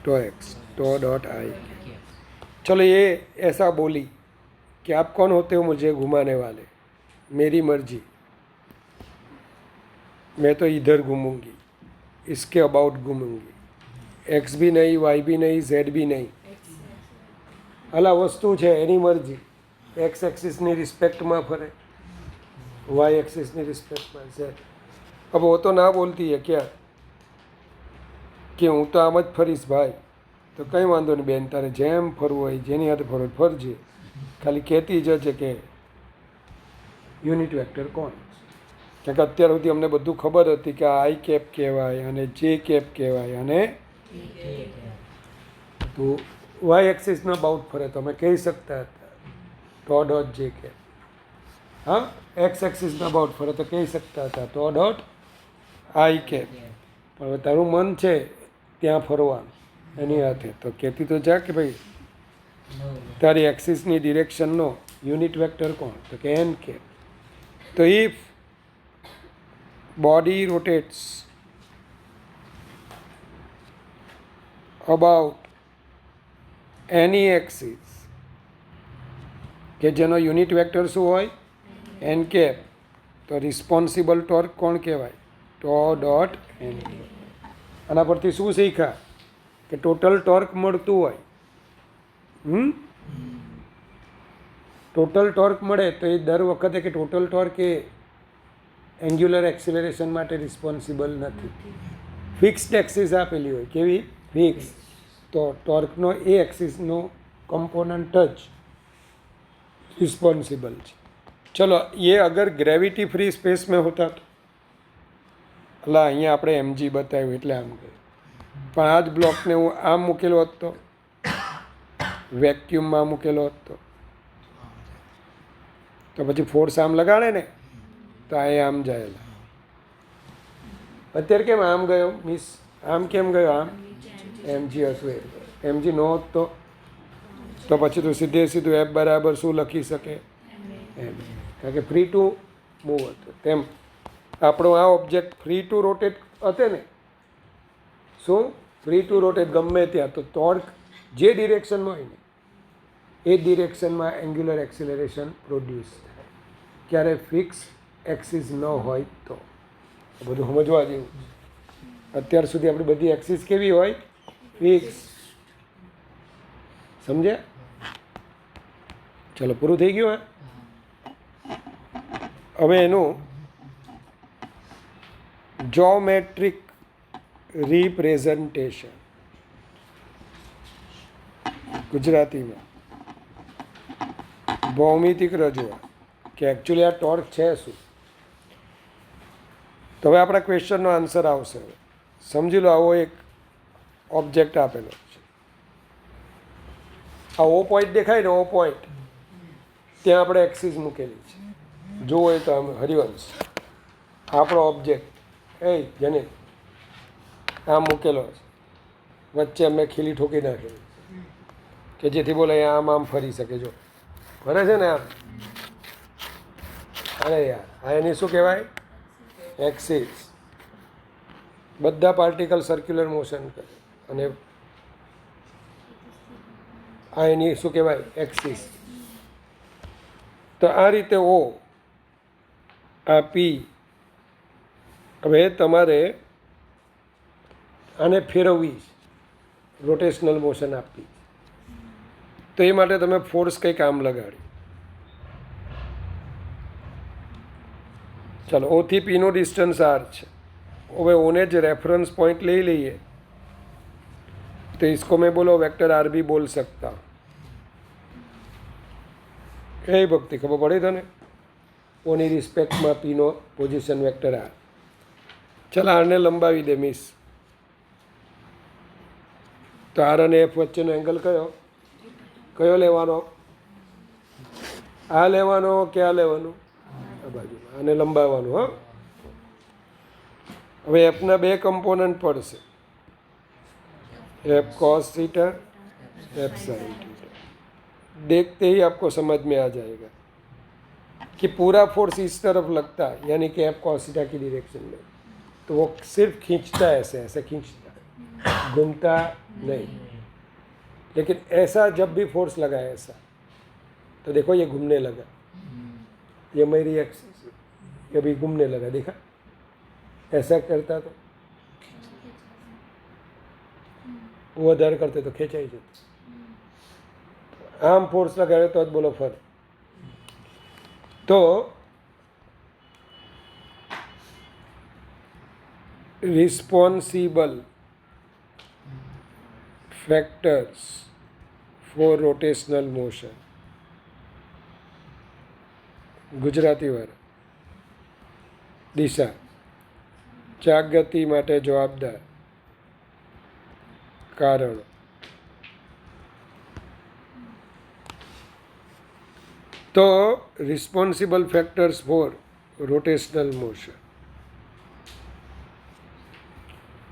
टॉ x टॉ डॉट आई। चलो ये ऐसा बोली कि आप कौन होते हो मुझे घुमाने वाले? मेरी मर्जी, मैं तो इधर घूमूंगी, इसके अबाउट घूमूंगी। एक्स भी नहीं, वाई भी नहीं, जेड भी नहीं। अला वस्तु है एनी मर्जी। एक्स एक्सिस ની રિસ્પેક્ટમાં ફરે, વાય એક્સિસની રિસ્પેક્ટમાં ઝેડ। अब वो तो ना बोलती है क्या कि હું તો આમ જ ફરીશ ભાઈ, તો કંઈ વાંધો નહીં બેન, તારે જેમ ફરવું હોય જેની હાથે ફરવું ફરજે, ખાલી કહેતી જ છે કે યુનિટ વેક્ટર કોણ? કારણ કે અત્યાર સુધી અમને બધું ખબર હતી કે આઈ કેપ કહેવાય અને જે કેપ કહેવાય અને તો વાય એક્સિસના બાઉટ ફરે તમે કહી શકતા હતા ટો ડોટ જે કેપ. હા, એક્સ એક્સિસના બાઉટ ફરે તો કહી શકતા હતા ટો ડોટ આઈ કેપ. પણ હવે તારું મન છે ત્યાં ફરવાનું એની હાથે, તો કહેતી તો જા કે ભાઈ તારી એક્સિસની ડિરેક્શનનો યુનિટ વેક્ટર કોણ? તો કે એન કેપ. તો if body rotates about any axis કે જેનો યુનિટ વેક્ટર શું હોય? N cap. તો રિસ્પોન્સિબલ ટોર્ક કોણ કહેવાય? Tau dot N cap. આના પરથી શું શીખ્યા? કે ટોટલ ટોર્ક મળતું હોય, ટોટલ ટોર્ક મળે તો એ દર વખતે કે ટોટલ ટોર્ક એ એન્ગ્યુલર એક્સિલરેશન માટે રિસ્પોન્સિબલ નથી. ફિક્સ્ડ એક્સિસ આપેલી હોય, કેવી? ફિક્સ. તો ટોર્કનો એ એક્સિસનો કમ્પોનન્ટ જ रिस्पॉन्सिबल है. चलो ये अगर ग्रेविटी फ्री स्पेस में होता तो એટલે અહીંયા આપણે એમજી બતાવ્યું એટલે આમ કહ્યું, પણ આ જ બ્લોકને હું આમ મૂકેલો હોત તો, વેક્યુમમાં મૂકેલો હોત તો પછી ફોર્સ આમ લગાડે ને તો આ આમ જાયેલા. અત્યારે કેમ આમ ગયો? મીન્સ આમ કેમ ગયો? આમ એમજી હશું એટલે. એમજી ન હોત તો પછી તો સીધે સીધું એફ બરાબર શું લખી શકે? એમ. કારણ કે ફ્રી ટુ મૂવ હતો. તેમ આપણો આ ઓબ્જેક્ટ ફ્રી ટુ રોટેટ હતે ને, શું ફ્રી ટુ રોટેટ ગમે ત્યાં, તો ટોર્ક જે ડિરેક્શનમાં હોય ને એ ડિરેક્શનમાં એન્ગ્યુલર એક્સિલરેશન પ્રોડ્યુસ થાય. ક્યારે? ફિક્સ એક્સિસ ન હોય તો. બધું સમજવા જેવું. અત્યાર સુધી આપણી બધી એક્સિસ કેવી હોય? ફિક્સ. સમજ્યા? ચલો પૂરું થઈ ગયું. હવે એનું જોમેટ્રિક રિપ્રેઝન્ટેશન ગુજરાતીમાં ભૌમિતિક રજૂઆત કે એકચ્યુઅલી આ ટોર્ક છે શું. તો હવે આપણા ક્વેશ્ચનનો આન્સર આવશે. સમજી લો આવો એક ઓબ્જેક્ટ આપેલો છે. આ ઓ પોઈન્ટ દેખાય ને, ઓ પોઈન્ટ ત્યાં આપણે એક્સિસ મૂકેલી છે. જોવો એ તો આમ હરિવંશ આપણો ઓબ્જેક્ટ જેને આમ મૂકેલો છે, વચ્ચે અમે ખીલી ઠોકી નાખેલી કે જેથી બોલે આમ આમ ફરી શકે. જો ફરે છે ને આમ, અરે યાર આ એની શું કહેવાય? એક્સિસ. બધા પાર્ટિકલ સર્ક્યુલર મોશન કરે અને આ એની શું કહેવાય? એક્સિસ. તો આ રીતે ઓ, આ પી. હવે તમારે આને ફેરવવી, રોટેશનલ મોશન આપવી, તો એ માટે તમે ફોર્સ કંઈક આમ લગાડી. ચાલો ઓથી પીનો ડિસ્ટન્સ આર છે. હવે ઓને જ રેફરન્સ पॉइंट ले लिए तो इसको मैं बोलो वेक्टर आर भी बोल सकता. એ ભક્તિ ખબર પડી તને? ઓની રિસ્પેક્ટમાં પીનો પોઝિશન વેક્ટર આર. ચાલ આરને લંબાવી દે મિસ. તો આર અને એફ વચ્ચેનો એંગલ કયો? કયો લેવાનો? આ લેવાનો કે આ લેવાનું? આ બાજુ. આને લંબાવવાનું. હા, હવે એફના બે કમ્पोनेंट પડશે, F cos theta, F sine theta. देखते ही आपको समझ में आ जाएगा कि पूरा फोर्स इस तरफ लगता है, यानी कि एफ कॉस थीटा की डायरेक्शन में, तो वो सिर्फ खींचता है, ऐसे ऐसे खींचता है, घूमता नहीं. लेकिन ऐसा जब भी फोर्स लगा है ऐसा, तो देखो ये घूमने लगा, ये मेरी एक्सिस, ये भी घूमने लगा. देखा? ऐसा करता तो वो વધારે કરते तो ખેંચાઈ જતું. આમ ફોર્સ લગાડે તો જ બોલો ફર. તો responsible factors for rotational motion. Gujarati વાળા. દિશા જાગૃતિ માટે જવાબદાર કારણો. તો responsible factors for rotational motion.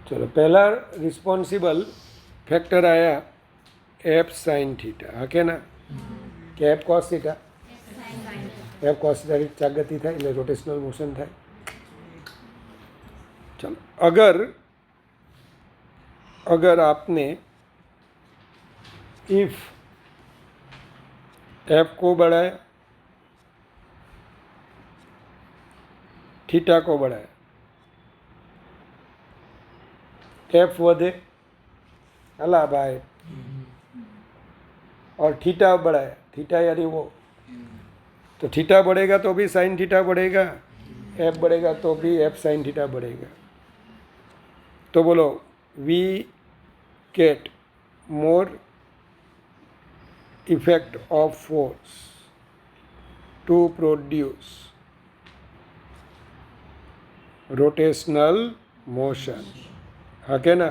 ચલો પહેલા રિસ્પોન્સિબલ ફેક્ટર આયા એફ સાઇન થીટા. હા કે ના? કે F cos theta. F cos થીટાની જાગૃતિ થાય એટલે રોટેશનલ મોશન થાય. चलो अगर आपने इफ एफ को बढ़ाया, थीटा को बढ़ाया, एफ વધે अला भाई और थीटा बढ़ाया, थीटा यानी वो, तो थीटा बढ़ेगा तो भी साइन थीटा बढ़ेगा, एफ बढ़ेगा तो भी एफ साइन थीटा बढ़ेगा. तो बोलो we get more effect of force to produce rotational motion. हाँ के ना?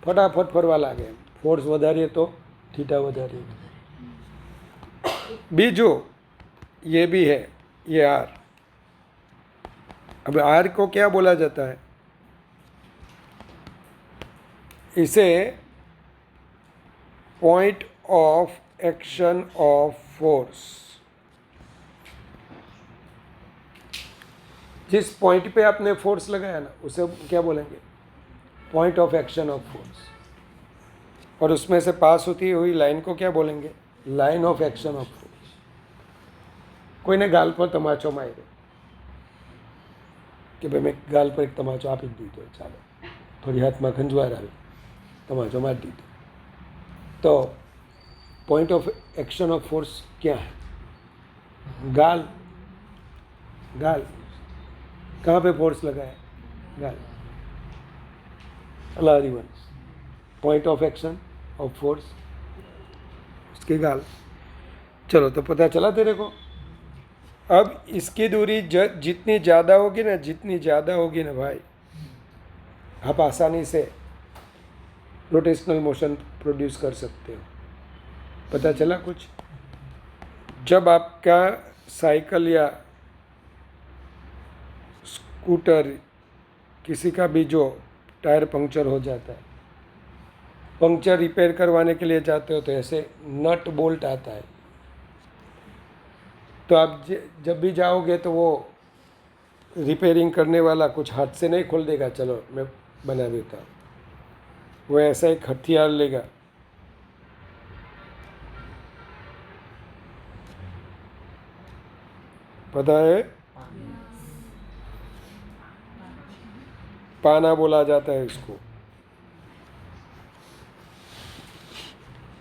फटाफट फरवा लागे. फोर्स વધારીએ तो थीटा વધારીએ. बीजो ये भी है, ये आर. अब आर को क्या बोला जाता है? इसे point of action of force. जिस पॉइंट पे आपने फोर्स लगाया ना उसे क्या बोलेंगे? Point of action of force. और उसमें से पास होती हुई लाइन को क्या बोलेंगे? Line of action of force. कोई ने गाल पर तमाचो मार्यो कि भाई मैं गाल पर एक तमाचो आपी दीधो, चालो थोड़ी हाथ में खंजवार आई, तमाचो मार दीधो. तो point of action of force क्या है? गाल. गाल. कहाँ पे फोर्स लगाया? गाल. अल्लाह रिवन. Point of action of force उसके गाल. चलो तो पता चला तेरे को. अब इसकी दूरी जितनी ज़्यादा होगी ना, जितनी ज़्यादा होगी ना भाई, आप आसानी से रोटेशनल मोशन प्रोड्यूस कर सकते हो. पता चला कुछ? जब आपका साइकिल या स्कूटर किसी का भी जो टायर पंक्चर हो जाता है, पंक्चर रिपेयर करवाने के लिए जाते हो तो ऐसे नट बोल्ट आता है. तो आप जब भी जाओगे तो वो रिपेयरिंग करने वाला कुछ हाथ से नहीं खोल देगा, चलो मैं बना देता हूँ. वो ऐसा एक हथियार लेगा, पता है? पाना बोला जाता है इसको.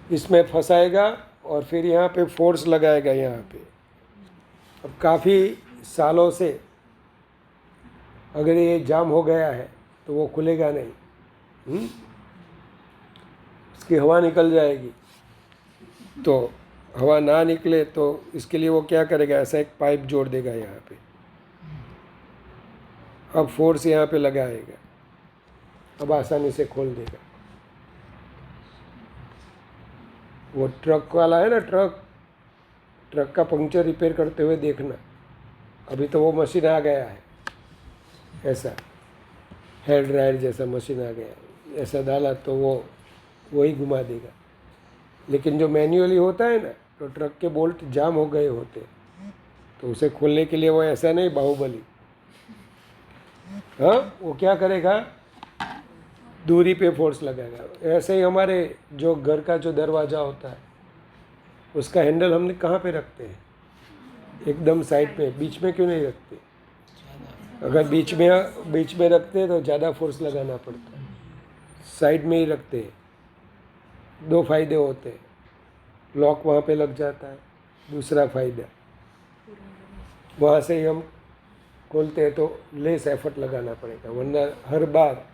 इसमें फंसाएगा और फिर यहाँ पे फोर्स लगाएगा यहाँ पे. अब काफ़ी सालों से अगर ये जाम हो गया है तो वो खुलेगा नहीं. इसकी हवा निकल जाएगी. तो हवा ना निकले तो इसके लिए वो क्या करेगा? ऐसा एक पाइप जोड़ देगा यहाँ पे. अब फोर्स यहाँ पे लगाएगा, अब आसानी से खोल देगा. वो ट्रक वाला है ना, ट्रक का पंक्चर रिपेयर करते हुए देखना. अभी तो वो मशीन आ गया है, ऐसा हेयर ड्रायर जैसा मशीन आ गया है. ऐसा डाला तो वो ही घुमा देगा. लेकिन जो मैन्युअली होता है ना, तो ट्रक के बोल्ट जाम हो गए होते, तो उसे खोलने के लिए वो ऐसा नहीं बाहुबली, हाँ, वो क्या करेगा? दूरी पे फोर्स लगाएगा. ऐसे ही हमारे जो घर का जो दरवाज़ा होता है उसका हैंडल हमने कहाँ पे रखते हैं? एकदम साइड पे. बीच में क्यों नहीं रखते? अगर बीच में रखते हैं तो ज़्यादा फोर्स लगाना पड़ता है. साइड में ही रखते हैं. दो फायदे होते हैं. लॉक वहाँ पे लग जाता है. दूसरा फ़ायदा, वहाँ से ही हम खोलते हैं तो लेस एफर्ट लगाना पड़ेगा, वरना हर बार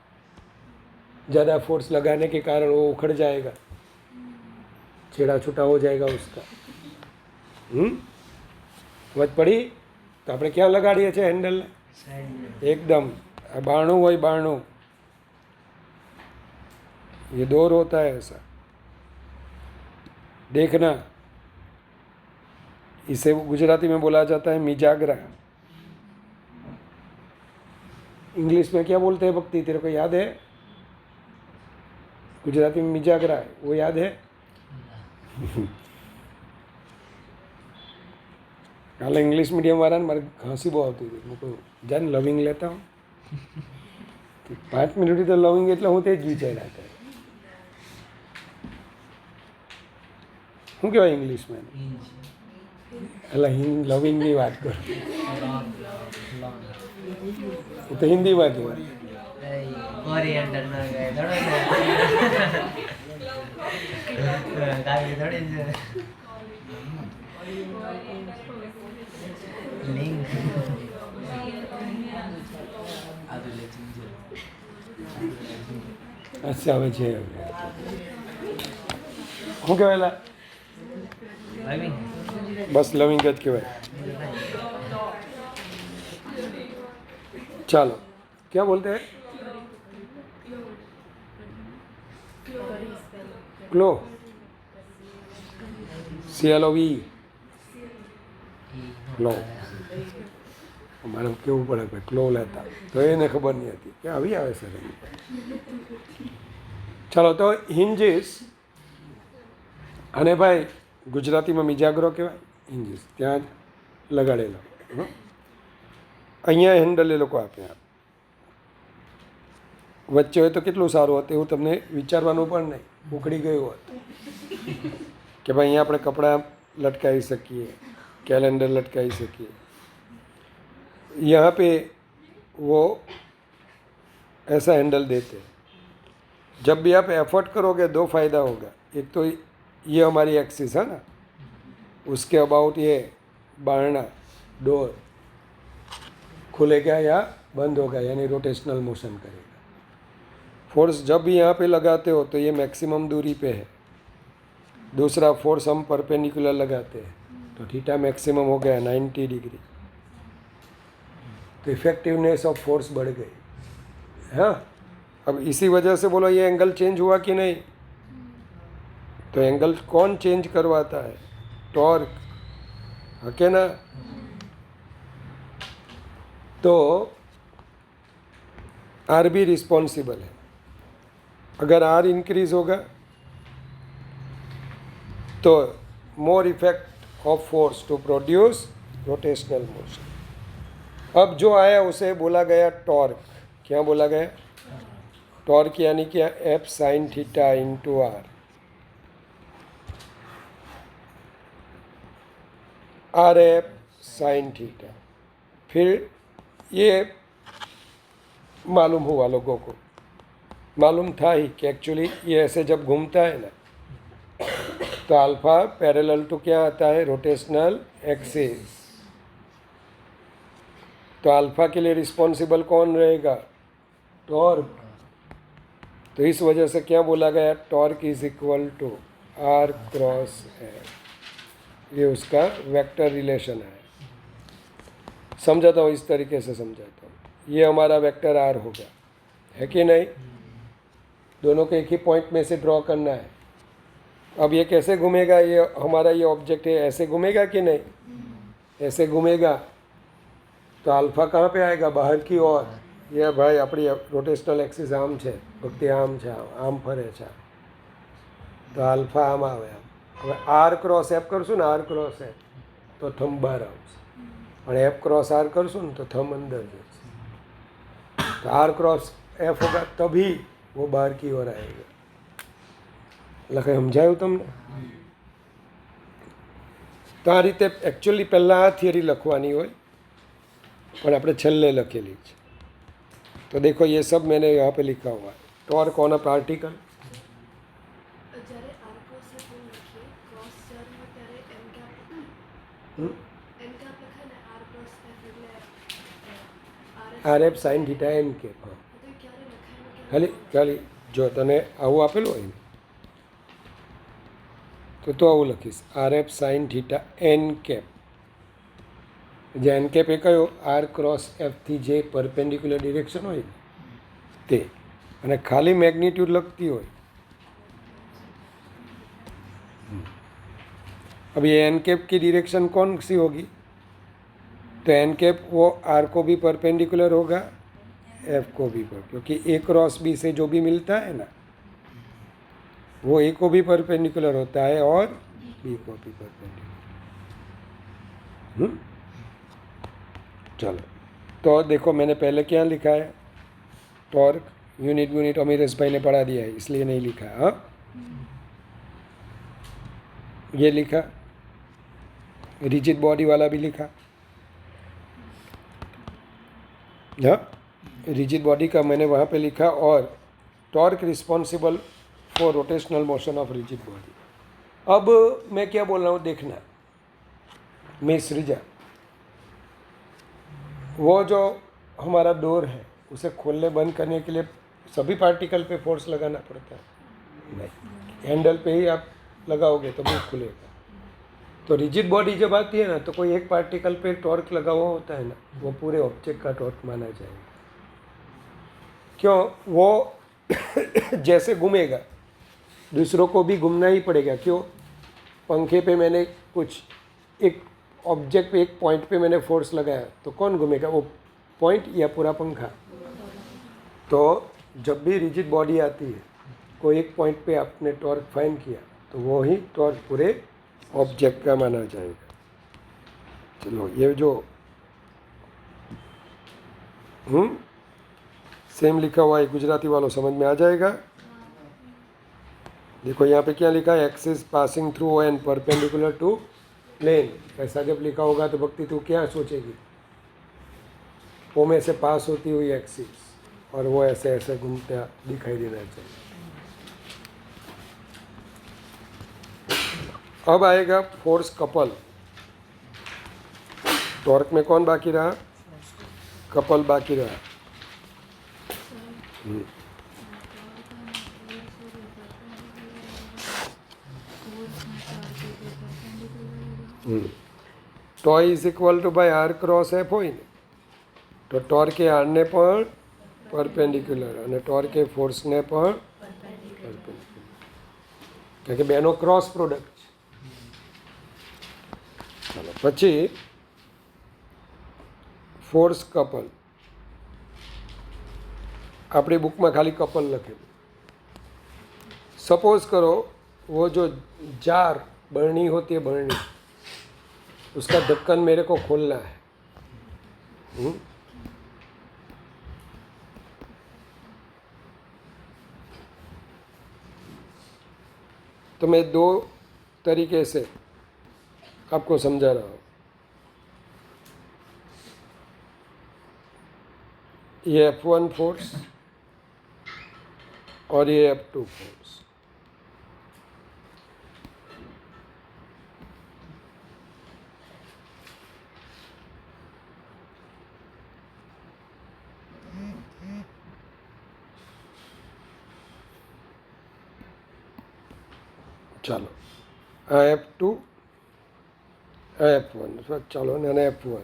ज़्यादा फोर्स लगाने के कारण वो उखड़ जाएगा, छेड़ा छूटा हो जाएगा उसका. વચ પડી તો આપણે ક્યાં લગાડીએ છીએ હેન્ડલને? एकदम बाणु હોય बाणु, ये डोर होता है ऐसा, देखना। इसे गुजराती में बोला जाता है मिजागरा। इंग्लिश में क्या बोलते हैं भक्ति, तेरे को याद है? गुजराती में मिजागरा है, वो याद है? કાલે ઇંગ્લિશ મીડિયમ વાળાને મારે ખાંસી બહુ આવતી હતી. હું કહું જાને લવિંગ લેતા હું 5 મિનિટથી તો લવિંગ એટલે હું તે જ વિચાર્યા હતા. શું કહેવાય ઇંગ્લિશમાં? એટલે લવિંગની વાત કરું, હું તો હિન્દીમાં કહેવાય. અચ્છા હવે છે, શું કહેવાય? બસ લવિંગ જ કહેવાય. ચાલો, ક્યાં બોલતે હૈ? ક્લો, CLOV, ક્લો. અમારે કેવું પડે ભાઈ ક્લો લેતા, તો એને ખબર નહીં હતી કે આવી આવે સર. ચાલો, તો હિન્જીસ, અને ભાઈ ગુજરાતીમાં મિજાગરો કહેવાય, હિન્જીસ ત્યાં જ લગાડેલો. અહીંયા હેન્ડલ એ લોકો આપ્યા, વચ્ચે હોય તો કેટલું સારું હતું, એવું તમને વિચારવાનું પણ નહીં, ઉકળી ગયું હોત કે ભાઈ અહીંયા આપણે કપડાં લટકાવી सकिए, कैलेंडर लटकाई सकिए. यहाँ पे वो ऐसा हैंडल देते हैं. जब भी आप एफर्ट करोगे 2 फायदा होगा. एक तो ये हमारी एक्सिस है ना, उसके अबाउट ये बारना डोर खुलेगा या बंद होगा, यानी रोटेशनल मोशन करेगा. फोर्स जब भी यहाँ पे लगाते हो तो ये मैक्सिमम दूरी पे है. दूसरा फोर्स हम परपेंडिकुलर लगाते हैं तो थीटा मैक्सिमम हो गया 90 डिग्री, तो इफेक्टिवनेस ऑफ फोर्स बढ़ गई. हाँ, अब इसी वजह से बोलो ये एंगल चेंज हुआ कि नहीं, तो एंगल कौन चेंज करवाता है? टॉर्क, है ना? तो आर भी रिस्पॉन्सिबल है. अगर आर इंक्रीज होगा तो more effect of force to produce rotational motion. अब जो आया उसे बोला गया टॉर्क. क्या बोला गया? टॉर्क यानी क्या? F sine theta into R. R F sine theta. फिर ये मालूम हुआ, लोगों को मालूम था ही कि एक्चुअली ये ऐसे जब घूमता है ना तो अल्फा पैरेलल टू क्या आता है? Rotational axis. तो अल्फा के लिए रिस्पॉन्सिबल कौन रहेगा? टॉर्क. तो इस वजह से क्या बोला गया? Torque is equal to R cross F. ये उसका वेक्टर रिलेशन है. समझाता हूँ, इस तरीके से समझाता हूँ. ये हमारा वेक्टर आर होगा, है कि नहीं? दोनों को एक ही पॉइंट में से ड्रॉ करना है. अब ये कैसे घूमेगा? ये हमारा ये ऑब्जेक्ट है, ऐसे घूमेगा कि नहीं? ऐसे घूमेगा तो अल्फा कहाँ पे आएगा? बाहर की ओर. ये भाई अपनी रोटेशनल एक्सिस आम है, भक्ति आम है, आम फरे है, तो अल्फा आम आवे. હવે આર ક્રોસ એફ કરશું ને, આર ક્રોસ એફ તો થંબ બહાર આવશે, પણ એફ ક્રોસ આર કરશું ને તો થંબ अंदर જશે. तो आर क्रॉस एफ होगा तभी वो बाहर की ओर आएगा. એટલે કંઈ સમજાયું તમને? તો આ રીતે એકચ્યુઅલી પહેલાં આ થિયરી લખવાની હોય, પણ આપણે છેલ્લે લખેલી છે. तो देखो ये सब मैंने यहाँ पे लिखा हुआ है. Torque on a particle. R F sine theta N કે. ખાલી ખાલી જો તને આવું આપેલું હોય ને તો આવું લખીશ, R F sine theta N cap. જે એન કેપ એ કયો આર ક્રોસ એફથી જે પરપેન્ડિક્યુલર ડિરેક્શન હોય તે, અને ખાલી મેગ્નિટ્यूड लगती हो। अब ये एन कैप की डायरेक्शन कौन सी होगी, तो एन कैप वो आर को भी परपेंडिकुलर होगा, एफ को भी पर, क्योंकि ए क्रॉस बी से जो भी मिलता है ना वो ए को भी परपेंडिकुलर होता है और बी को भी परपेंडिकुलर। चलो तो देखो मैंने पहले क्या लिखा है, टॉर्क यूनिट अमीरेश भाई ने पढ़ा दिया है इसलिए नहीं लिखा। हाँ ये लिखा, रिजिड बॉडी वाला भी लिखा। हाँ रिजिड बॉडी का मैंने वहाँ पे लिखा, और torque responsible for rotational motion of rigid body. अब मैं क्या बोल रहा हूँ देखना, मैं सृजा, वो जो हमारा डोर है उसे खोलने बंद करने के लिए सभी पार्टिकल पे फोर्स लगाना पड़ता है? नहीं, हैंडल पे ही आप लगाओगे तो भी खुलेगा। तो रिजिड बॉडी जब आती है ना तो कोई एक पार्टिकल पे टॉर्क लगा हुआ होता है ना, वो पूरे ऑब्जेक्ट का टॉर्क माना जाएगा। क्यों? वो जैसे घूमेगा दूसरों को भी घूमना ही पड़ेगा। क्यों? पंखे पे मैंने कुछ एक ऑब्जेक्ट पे एक पॉइंट पे मैंने फोर्स लगाया तो कौन घूमेगा, वो पॉइंट या पूरा पंखा? तो जब भी रिजिड बॉडी आती है, कोई एक पॉइंट पे आपने टॉर्क फाइंड किया तो वो ही टॉर्क पूरे ऑब्जेक्ट का माना जाएगा। चलो ये जो सेम लिखा हुआ है गुजराती वालों समझ में आ जाएगा। देखो यहाँ पे क्या लिखा है, axis passing through O and perpendicular to plane. ऐसा जब लिखा होगा तो भक्ति तू क्या सोचेगी, ओ में से पास होती हुई एक्सिस और वो ऐसे ऐसे घूमता दिखाई देना चाहिए। अब आएगा फोर्स कपल। टॉर्क में कौन बाकी रहा, कपल बाकी रहा। Tau is equal to by R cross F હોય ને, તો ટોર્ક એ આરને પણ પરપેન્ડિક્યુલર અને ટોર્ક એ ફોર્સને પણ પરપેન્ડિક્યુલર, કારણ કે બેનો ક્રોસ પ્રોડક્ટ છે। ચાલો પછી ફોર્સ કપલ, આપણી બુકમાં ખાલી કપલ લખેલું। सपोज करो वो जो जार बरनी होती है, बरनी, उसका ढक्कन मेरे को खोलना है। तो मैं दो तरीके से आपको समझा रहा हूँ। ये F1 फोर्स और ये F2 फोर्स। चलो F2 F1, चलो ना F1।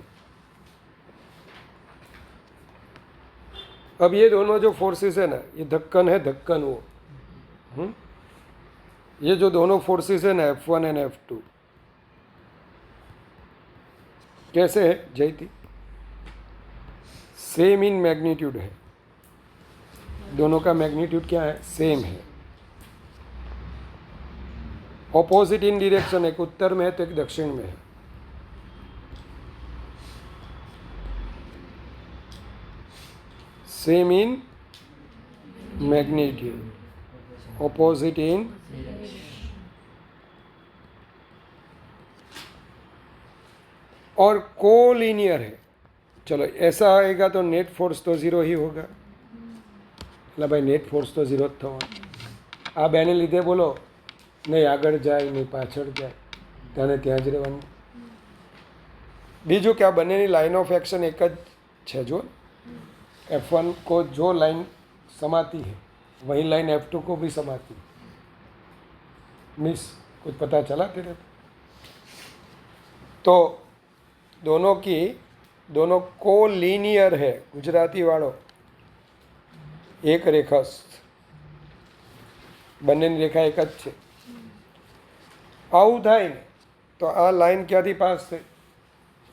अब ये दोनों जो फोर्सेस है ना, ये धक्कन है, धक्कन वो, ये जो दोनों फोर्सेस है ना F1 एंड F2, कैसे है जयती? सेम इन मैग्नीट्यूड है, दोनों का मैग्नीट्यूड क्या है, सेम है। ऑपोजिट इन डायरेक्शन, एक उत्तर में है तो एक दक्षिण में है। Same in magnitude, opposite in, और कोलिनियर है। चलो ऐसा आएगा तो नेट फोर्स तो जीरो ही होगा। એટલે ભાઈ નેટ ફોર્સ તો ઝીરો જ થવાનો। આ બેને લીધે બોલો નહીં આગળ જાય નહીં પાછળ જાય, ત્યાં ત્યાં જ રહેવાનું। બીજું કે આ બંનેની લાઇન ઓફ एक्शन एक જ છે। જો F1 को जो लाइन समाती है वही लाइन F2 को भी समाती है। मिस कुछ पता चला तेरे? तो दोनों को लीनियर है गुजराती वालों एक रेखास्थ બંનેની રેખા એક જ છે આવું થાય ને તો આ લાઈન ક્યાંથી પાસ થઈ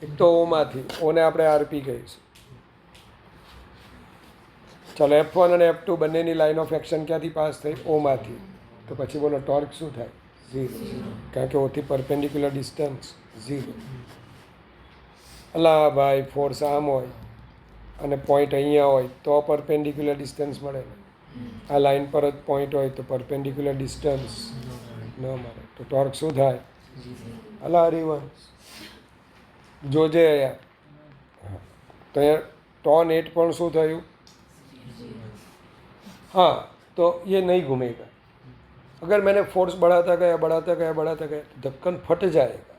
એક તો ઓમાંથી ઓને આપણે આરપી કહીશું ચાલો F1 અને F2 બંનેની લાઈન ઓફ એક્શન ક્યાંથી પાસ થઈ ઓમાંથી તો પછી બોલો ટોર્ક શું થાય 0 કારણ કે ઓથી પરપેન્ડિક્યુલર ડિસ્ટન્સ 0 અલા ભાઈ ફોર્સ આમ હોય અને પોઈન્ટ અહીંયા હોય તો પરપેન્ડિક્યુલર ડિસ્ટન્સ મળે ને આ લાઈન પર જ પોઈન્ટ હોય તો પરપેન્ડિક્યુલર ડિસ્ટન્સ ન મળે તો ટોર્ક શું થાય અલા હરિવંશ જોજે યાર તો યાર ટોન 8 પણ શું થયું हाँ तो ये नहीं घूमेगा अगर मैंने फोर्स बढ़ाता गया ढक्कन फट जाएगा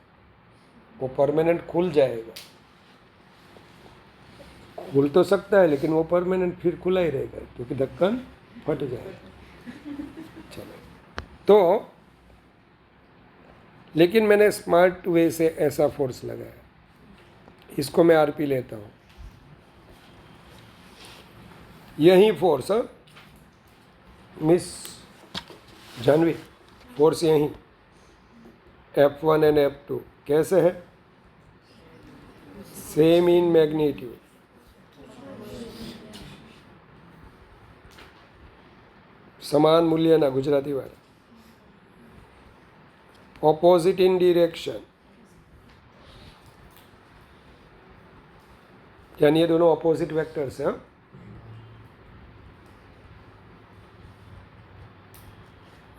वो परमानेंट खुल जाएगा खुल तो सकता है लेकिन वो परमानेंट फिर खुला ही रहेगा क्योंकि ढक्कन फट जाएगा चलो तो लेकिन मैंने स्मार्ट वे से ऐसा फोर्स लगाया इसको मैं आरपी लेता हूँ यही फोर्स मिस जानवी फोर्स यहीं F1 एंड F2 कैसे है सेम इन मैग्नीट्यूड समान मूल्य ना गुजराती वाला ऑपोजिट इन डिरेक्शन यानी ये दोनों ऑपोजिट वेक्टर्स हैं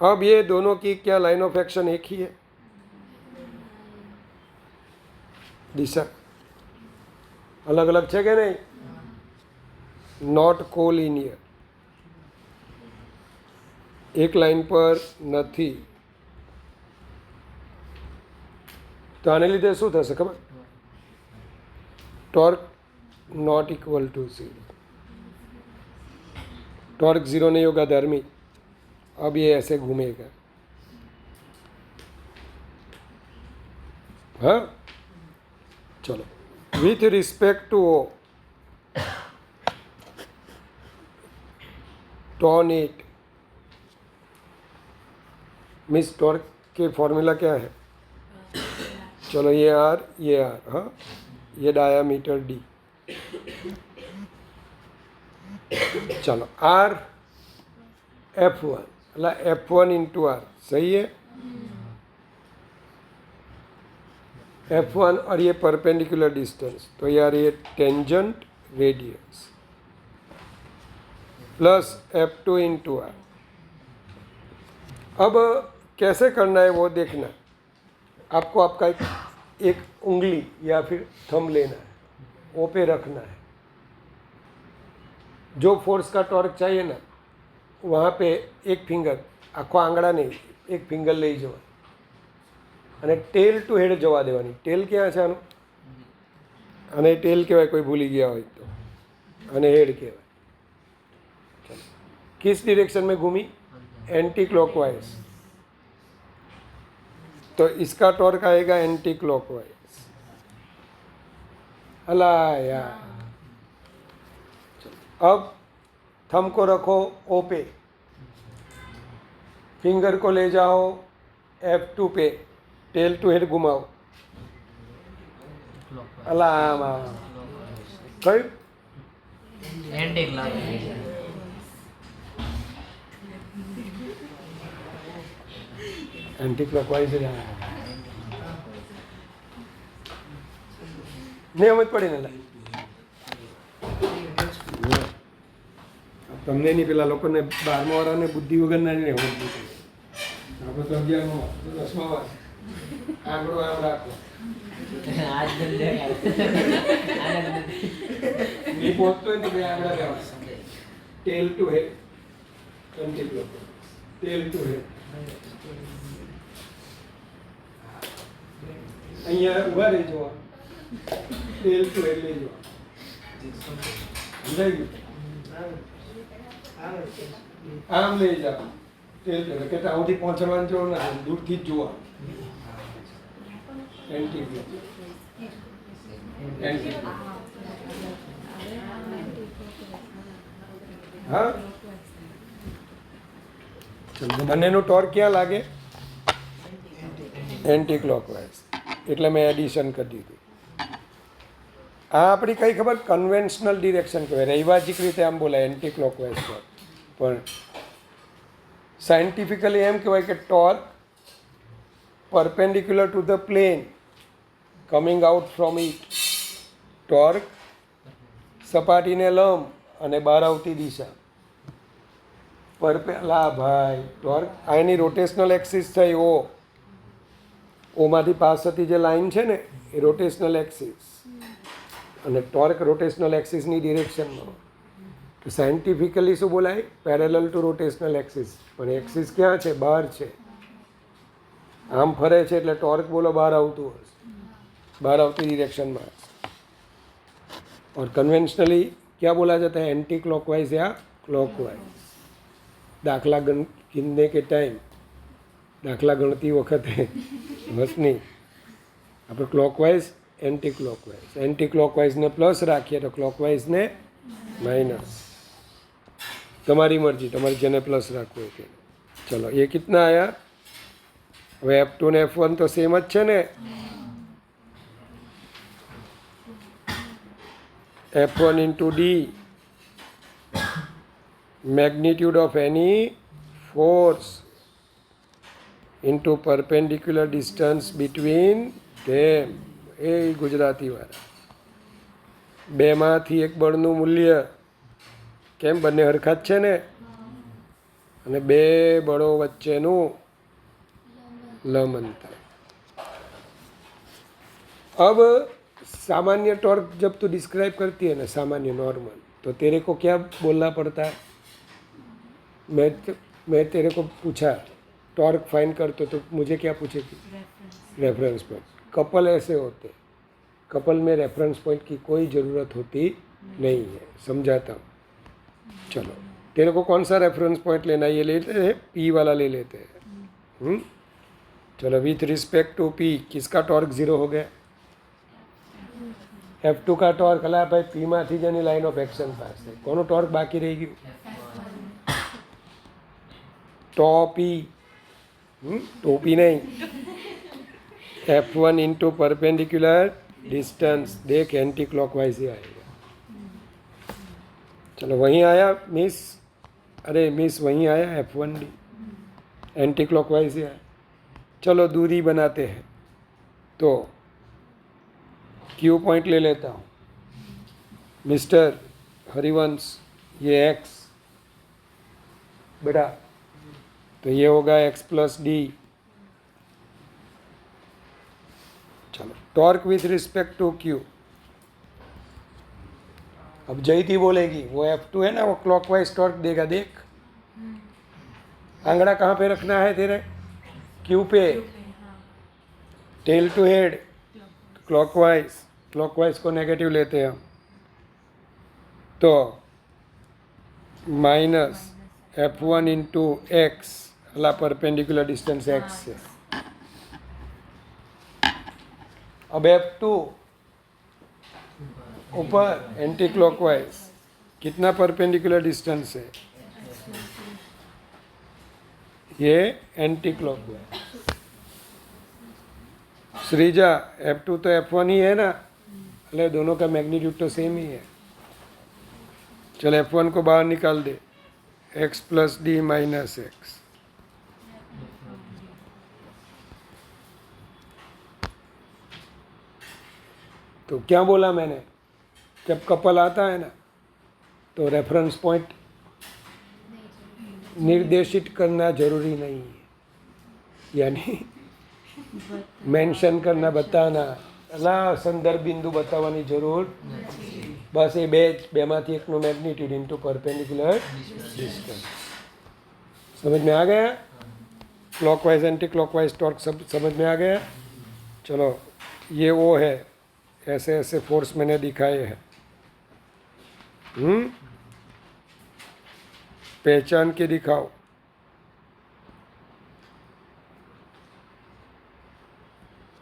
अब ये दोनों की क्या लाइन ऑफ एक्शन एक ही है दिशा अलग अलग है क्या नहीं नॉट कोलिनियर एक लाइन पर નથી તો આને લીધે શું થશે ખબર torque not equal to 0 torque 0 नहीं होगा धर्मी अब ये ऐसे घूमेगा हाँ चलो विथ रिस्पेक्ट टू ओ टॉन 8 मिस टॉर्क के फॉर्मूला क्या है चलो ये आर हाँ ये डायामीटर डी चलो आर F1 मतलब F1 इंटू आर सही है F1 और ये परपेंडिकुलर डिस्टेंस तो यार ये tangent radius plus F2 into R अब कैसे करना है वो देखना आपको आपका एक उंगली या फिर थंब लेना है ओ पे रखना है जो फोर्स का टॉर्क चाहिए ना वहाँ पे एक फिंगर आखो आंगड़ा नहीं एक फिंगर લઈ જવા અને ટેલ ટુ હેડ જવા દેવાની ટેલ ક્યાં છે આનું અને ટેલ કહેવાય કોઈ ભૂલી ગયા હોય તો અને હેડ કહેવાય किस डायरेक्शन में घूमी एंटी क्लॉकवाइज तो इसका टॉर्क आएगा एंटी क्लॉकवाइज अला यार अब थंब को रखो ओ पे फिंगर को ले जाओ F2 पे टेल टू हेड घुमाओ अलामा कई एंटी क्लॉकवाइज नहीं समझ पड़ी ना તમને નહીં પેલા લોકોને 12મા વાળાને બુદ્ધિ વગરના નહીં રહેવું આપણે તો 11મા 10મા વાર આંગળો આમ રાખો નહીં પહોંચતો હોય તો બે આંગળા લેવા ટેલ ટુ હેડ એન્ટી ક્લોક ટેલ ટુ હેડ અહીંયા ઉભા રહી જવા ટેલ ટુ હેડ લઈ જવા સમજાઈ ગયું આમ લઈ જાઓ કે આઉથી પહોંચવાનું જો ના દૂરથી જ જોવા એન્ટી હા ચલો બંનેનું ટોર્ક ક્યાં લાગે? Anti clockwise. એટલે મેં એડિશન કરી દીધું. આ આપણી કઈ ખબર કન્વેન્શનલ ડિરેક્શન કહેવાય, રૈવાજિક રીતે આમ બોલાય એન્ટી ક્લોકવાઇઝ ટોર્ક. પણ સાયન્ટિફિકલી એમ કહેવાય કે torque perpendicular to the plane coming out from it. Torque સપાટીને લંબ અને બહાર આવતી દિશા. લા ભાઈ ટોર્ક આની રોટેશનલ એક્સિસ થઈ ઓ, ઓમાંથી પાસ થતી જે લાઈન છે ને એ રોટેશનલ એક્સિસ, અને ટોર્ક રોટેશનલ એક્સિસની ડિરેક્શનમાં. તો સાયન્ટિફિકલી શું બોલાય? Parallel to rotational axis. પણ એક્સિસ ક્યાં છે? બહાર છે. આમ ફરે છે એટલે ટોર્ક બોલો બહાર આવતું હશે, બહાર આવતી ડિરેક્શનમાં. और कन्वेंशनली क्या बोला जाता है? एंटी क्लॉकवाइज या क्लॉकवाइज. दाखला गिनने के टाइम, दाखला गणती वखते बस नहीं, આપણે ક્લોકવાઇઝ એન્ટી ક્લોકવાઇઝ. એન્ટી ક્લોકવાઇઝને પ્લસ રાખીએ તો ક્લોકવાઇઝને માઇનસ. તમારી મરજી, તમારે જેને પ્લસ રાખવું હોય તેને. ચલો એ કિતના આયા? હવે F2 ને F1 તો સેમ જ છે ને. F1 into D, magnitude of any force into perpendicular distance between them. એ ગુજરાતીવાળા. બેમાંથી એક બળનું મૂલ્ય, કેમ બંને હરખા જ છે ને, અને બે બળો વચ્ચેનું લંબ અંતર. अब सामान्य टॉर्क जब तू डिस्क्राइब करती है ना, सामान्य नॉर्मल, तो तेरे को क्या बोलना पड़ता है? मैं तेरे को पूछा टॉर्क फाइन कर, तो मुझे क्या पूछेगी? Reference point. कपल ऐसे होते, कपल में रेफरेंस पॉइंट की कोई ज़रूरत होती नहीं है. समझाता हूँ. चलो तेरे को कौन सा रेफरेंस पॉइंट लेना है? ये लेते हैं P वाला ले लेते हैं. चलो विथ रिस्पेक्ट टू P किसका टॉर्क 0 हो गया? F2 का टॉर्क. हला भाई P માંથી જ એની લાઇન ઓફ એક્શન પાસ થાય. કોનું ટોર્ક બાકી રહી ગયું? ટોપી. ટોપી નહીં, F1 इंटू परपेंडिकुलर डिस्टेंस. देख एंटी क्लॉकवाइज ही आएगा. चलो वहीं आया मिस, अरे मिस वहीं आया F1D, एंटी क्लॉकवाइज ही आया. चलो दूरी बनाते हैं. तो क्यू पॉइंट ले लेता हूँ. मिस्टर हरिवंश, ये x बेटा, तो ये होगा x प्लस डी. चलो torque with respect to Q. अब जयती बोलेगी वो F2 है ना, वो क्लॉकवाइज टॉर्क देगा. देख आंगड़ा कहाँ पे रखना है तेरे? क्यू पे. Tail to head clockwise. Clockwise को नेगेटिव लेते हैं हम, तो माइनस F1 इंटू एक्स, अला परपेंडिकुलर डिस्टेंस x से. अब F2 ऊपर एंटी क्लॉकवाइज, कितना परपेंडिकुलर डिस्टेंस है? ये एंटी क्लॉकवाइज. श्रीजा F2 तो F1 ही है ना, अरे दोनों का मैग्नीट्यूड तो सेम ही है. चल F1 को बाहर निकाल दे, x plus D minus x. तो क्या बोला मैंने? जब कपल आता है ना, तो रेफरेंस पॉइंट निर्देशित करना जरूरी नहीं है, यानी मेंशन करना, बताना, ना संदर्भ बिंदु बतावानी जरूर. बस ये बेमाथी एकनो मैग्नीट्यूड इंटू परपेंडिकुलर डिस्टेंस. समझ में आ गया? क्लॉकवाइज एंटी क्लॉकवाइज टॉर्क सब समझ में आ गया? चलो ये वो है, ऐसे ऐसे फोर्स मैंने दिखाए हैं. पहचान के दिखाओ.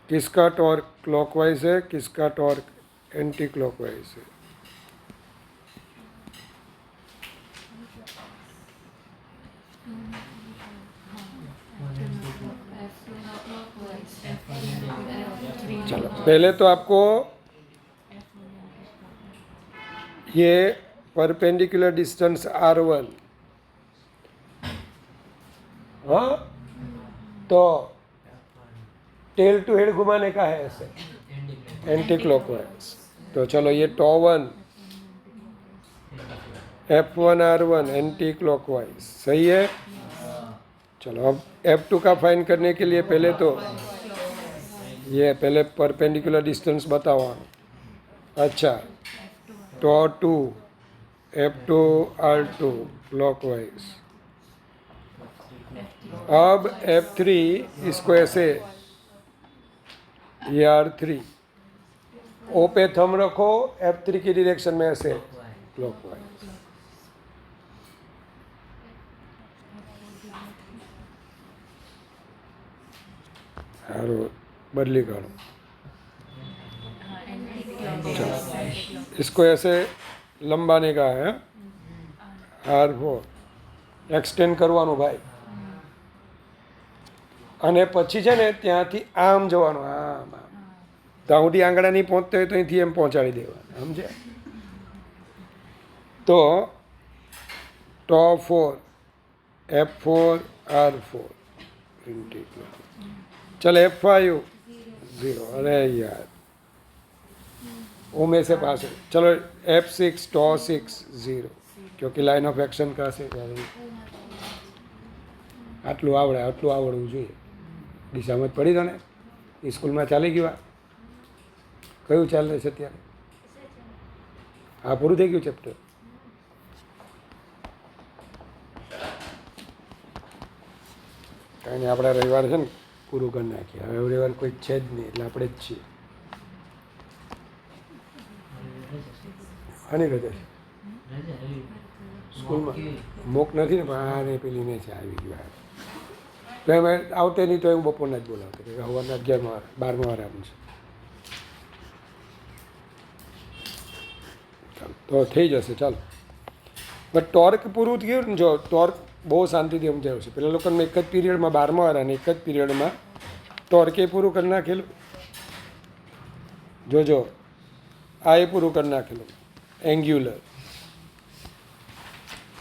किसका टॉर्क क्लॉकवाइज है, किसका टॉर्क એન્ટી ક્લોકવાઇઝ છે. चलो पहले तो आपको ये परपेंडिकुलर डिस्टेंस R1, हाँ, तो टेल टू हेड घुमाने का है ऐसे एंटी क्लॉकवाइज. तो चलो ये टॉ1 F1R1 एंटी क्लॉकवाइज सही है. चलो अब F2 का फाइंड करने के लिए पहले तो ये पहले परपेंडिकुलर डिस्टेंस बताओ. अच्छा टॉ2 F2R2 क्लॉकवाइज. अब F3 इसको ऐसे, ये R3 ओ पे थम रखो, F3 की डायरेक्शन में ऐसे क्लॉकवाइज. बदली करो. इसको ऐसे લંબાને का है R4 એક્સટેન્ડ કરવાનું ભાઈ. અને પછી છે ને ત્યાંથી આમ જવાનું, આમ આમ ત્યાં સુધી આંગળા નહીં પહોંચતો હોય તો અહીંથી એમ પહોંચાડી દેવાનું, સમજે. તો टॉ4 F4R4 इंटीग्रल. चल F5 0. अरे यार वो में से पास है. चलो F6 टॉ6 0, क्योंकि लाइन ऑफ एक्शन का से આટલું આવડે, આટલું આવડવું જોઈએ. દિશામાં જ પડી તને સ્કૂલમાં ચાલી ગયું. કયું ચાલે છે અત્યારે? હા પૂરું થઈ ગયું ચેપ્ટર. કાંઈ નહીં, આપણે રવિવાર છે ને પૂરું કરી નાખીએ. હવે રવિવાર કોઈ છે જ નહીં એટલે આપણે જ છીએ. આની રજા છે સ્કૂલમાં? મોક નથી ને, પણ આ ને પેલી ને છે આવી ગયું. તો એમ આવતે નહીં તો હું બપોરના જ બોલાવતો કે સવારના 11 12 વાર આવું છે. ચાલો તો થઈ જશે. ચાલો બટ ટોર્ક પૂરું થયું ને. જો ટોર્ક બહુ શાંતિથી સમજાયું છે. પેલા લોકોને એક જ પીરિયડમાં 12મા વાર અને એક જ પીરિયડમાં ટોર્કે પૂરું કરી નાખેલું. જોજો આ એ પૂરું કરી નાખેલું. એંગ્યુલર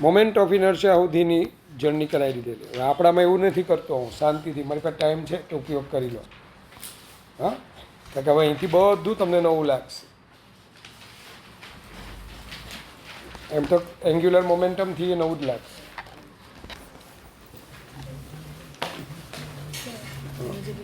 મોમેન્ટ ઓફ ઇનર્શિયા સુધીની જર્ની કરાવી દીધેલી. હવે આપણામાં એવું નથી કરતો હું, શાંતિથી મારી પાસે ટાઈમ છે તો ઉપયોગ કરી લો. હા, કારણ કે હવે અહીંથી બધું તમને નવું લાગશે. એમ તો એંગ્યુલર મોમેન્ટમથી એ નવું જ લાગશે.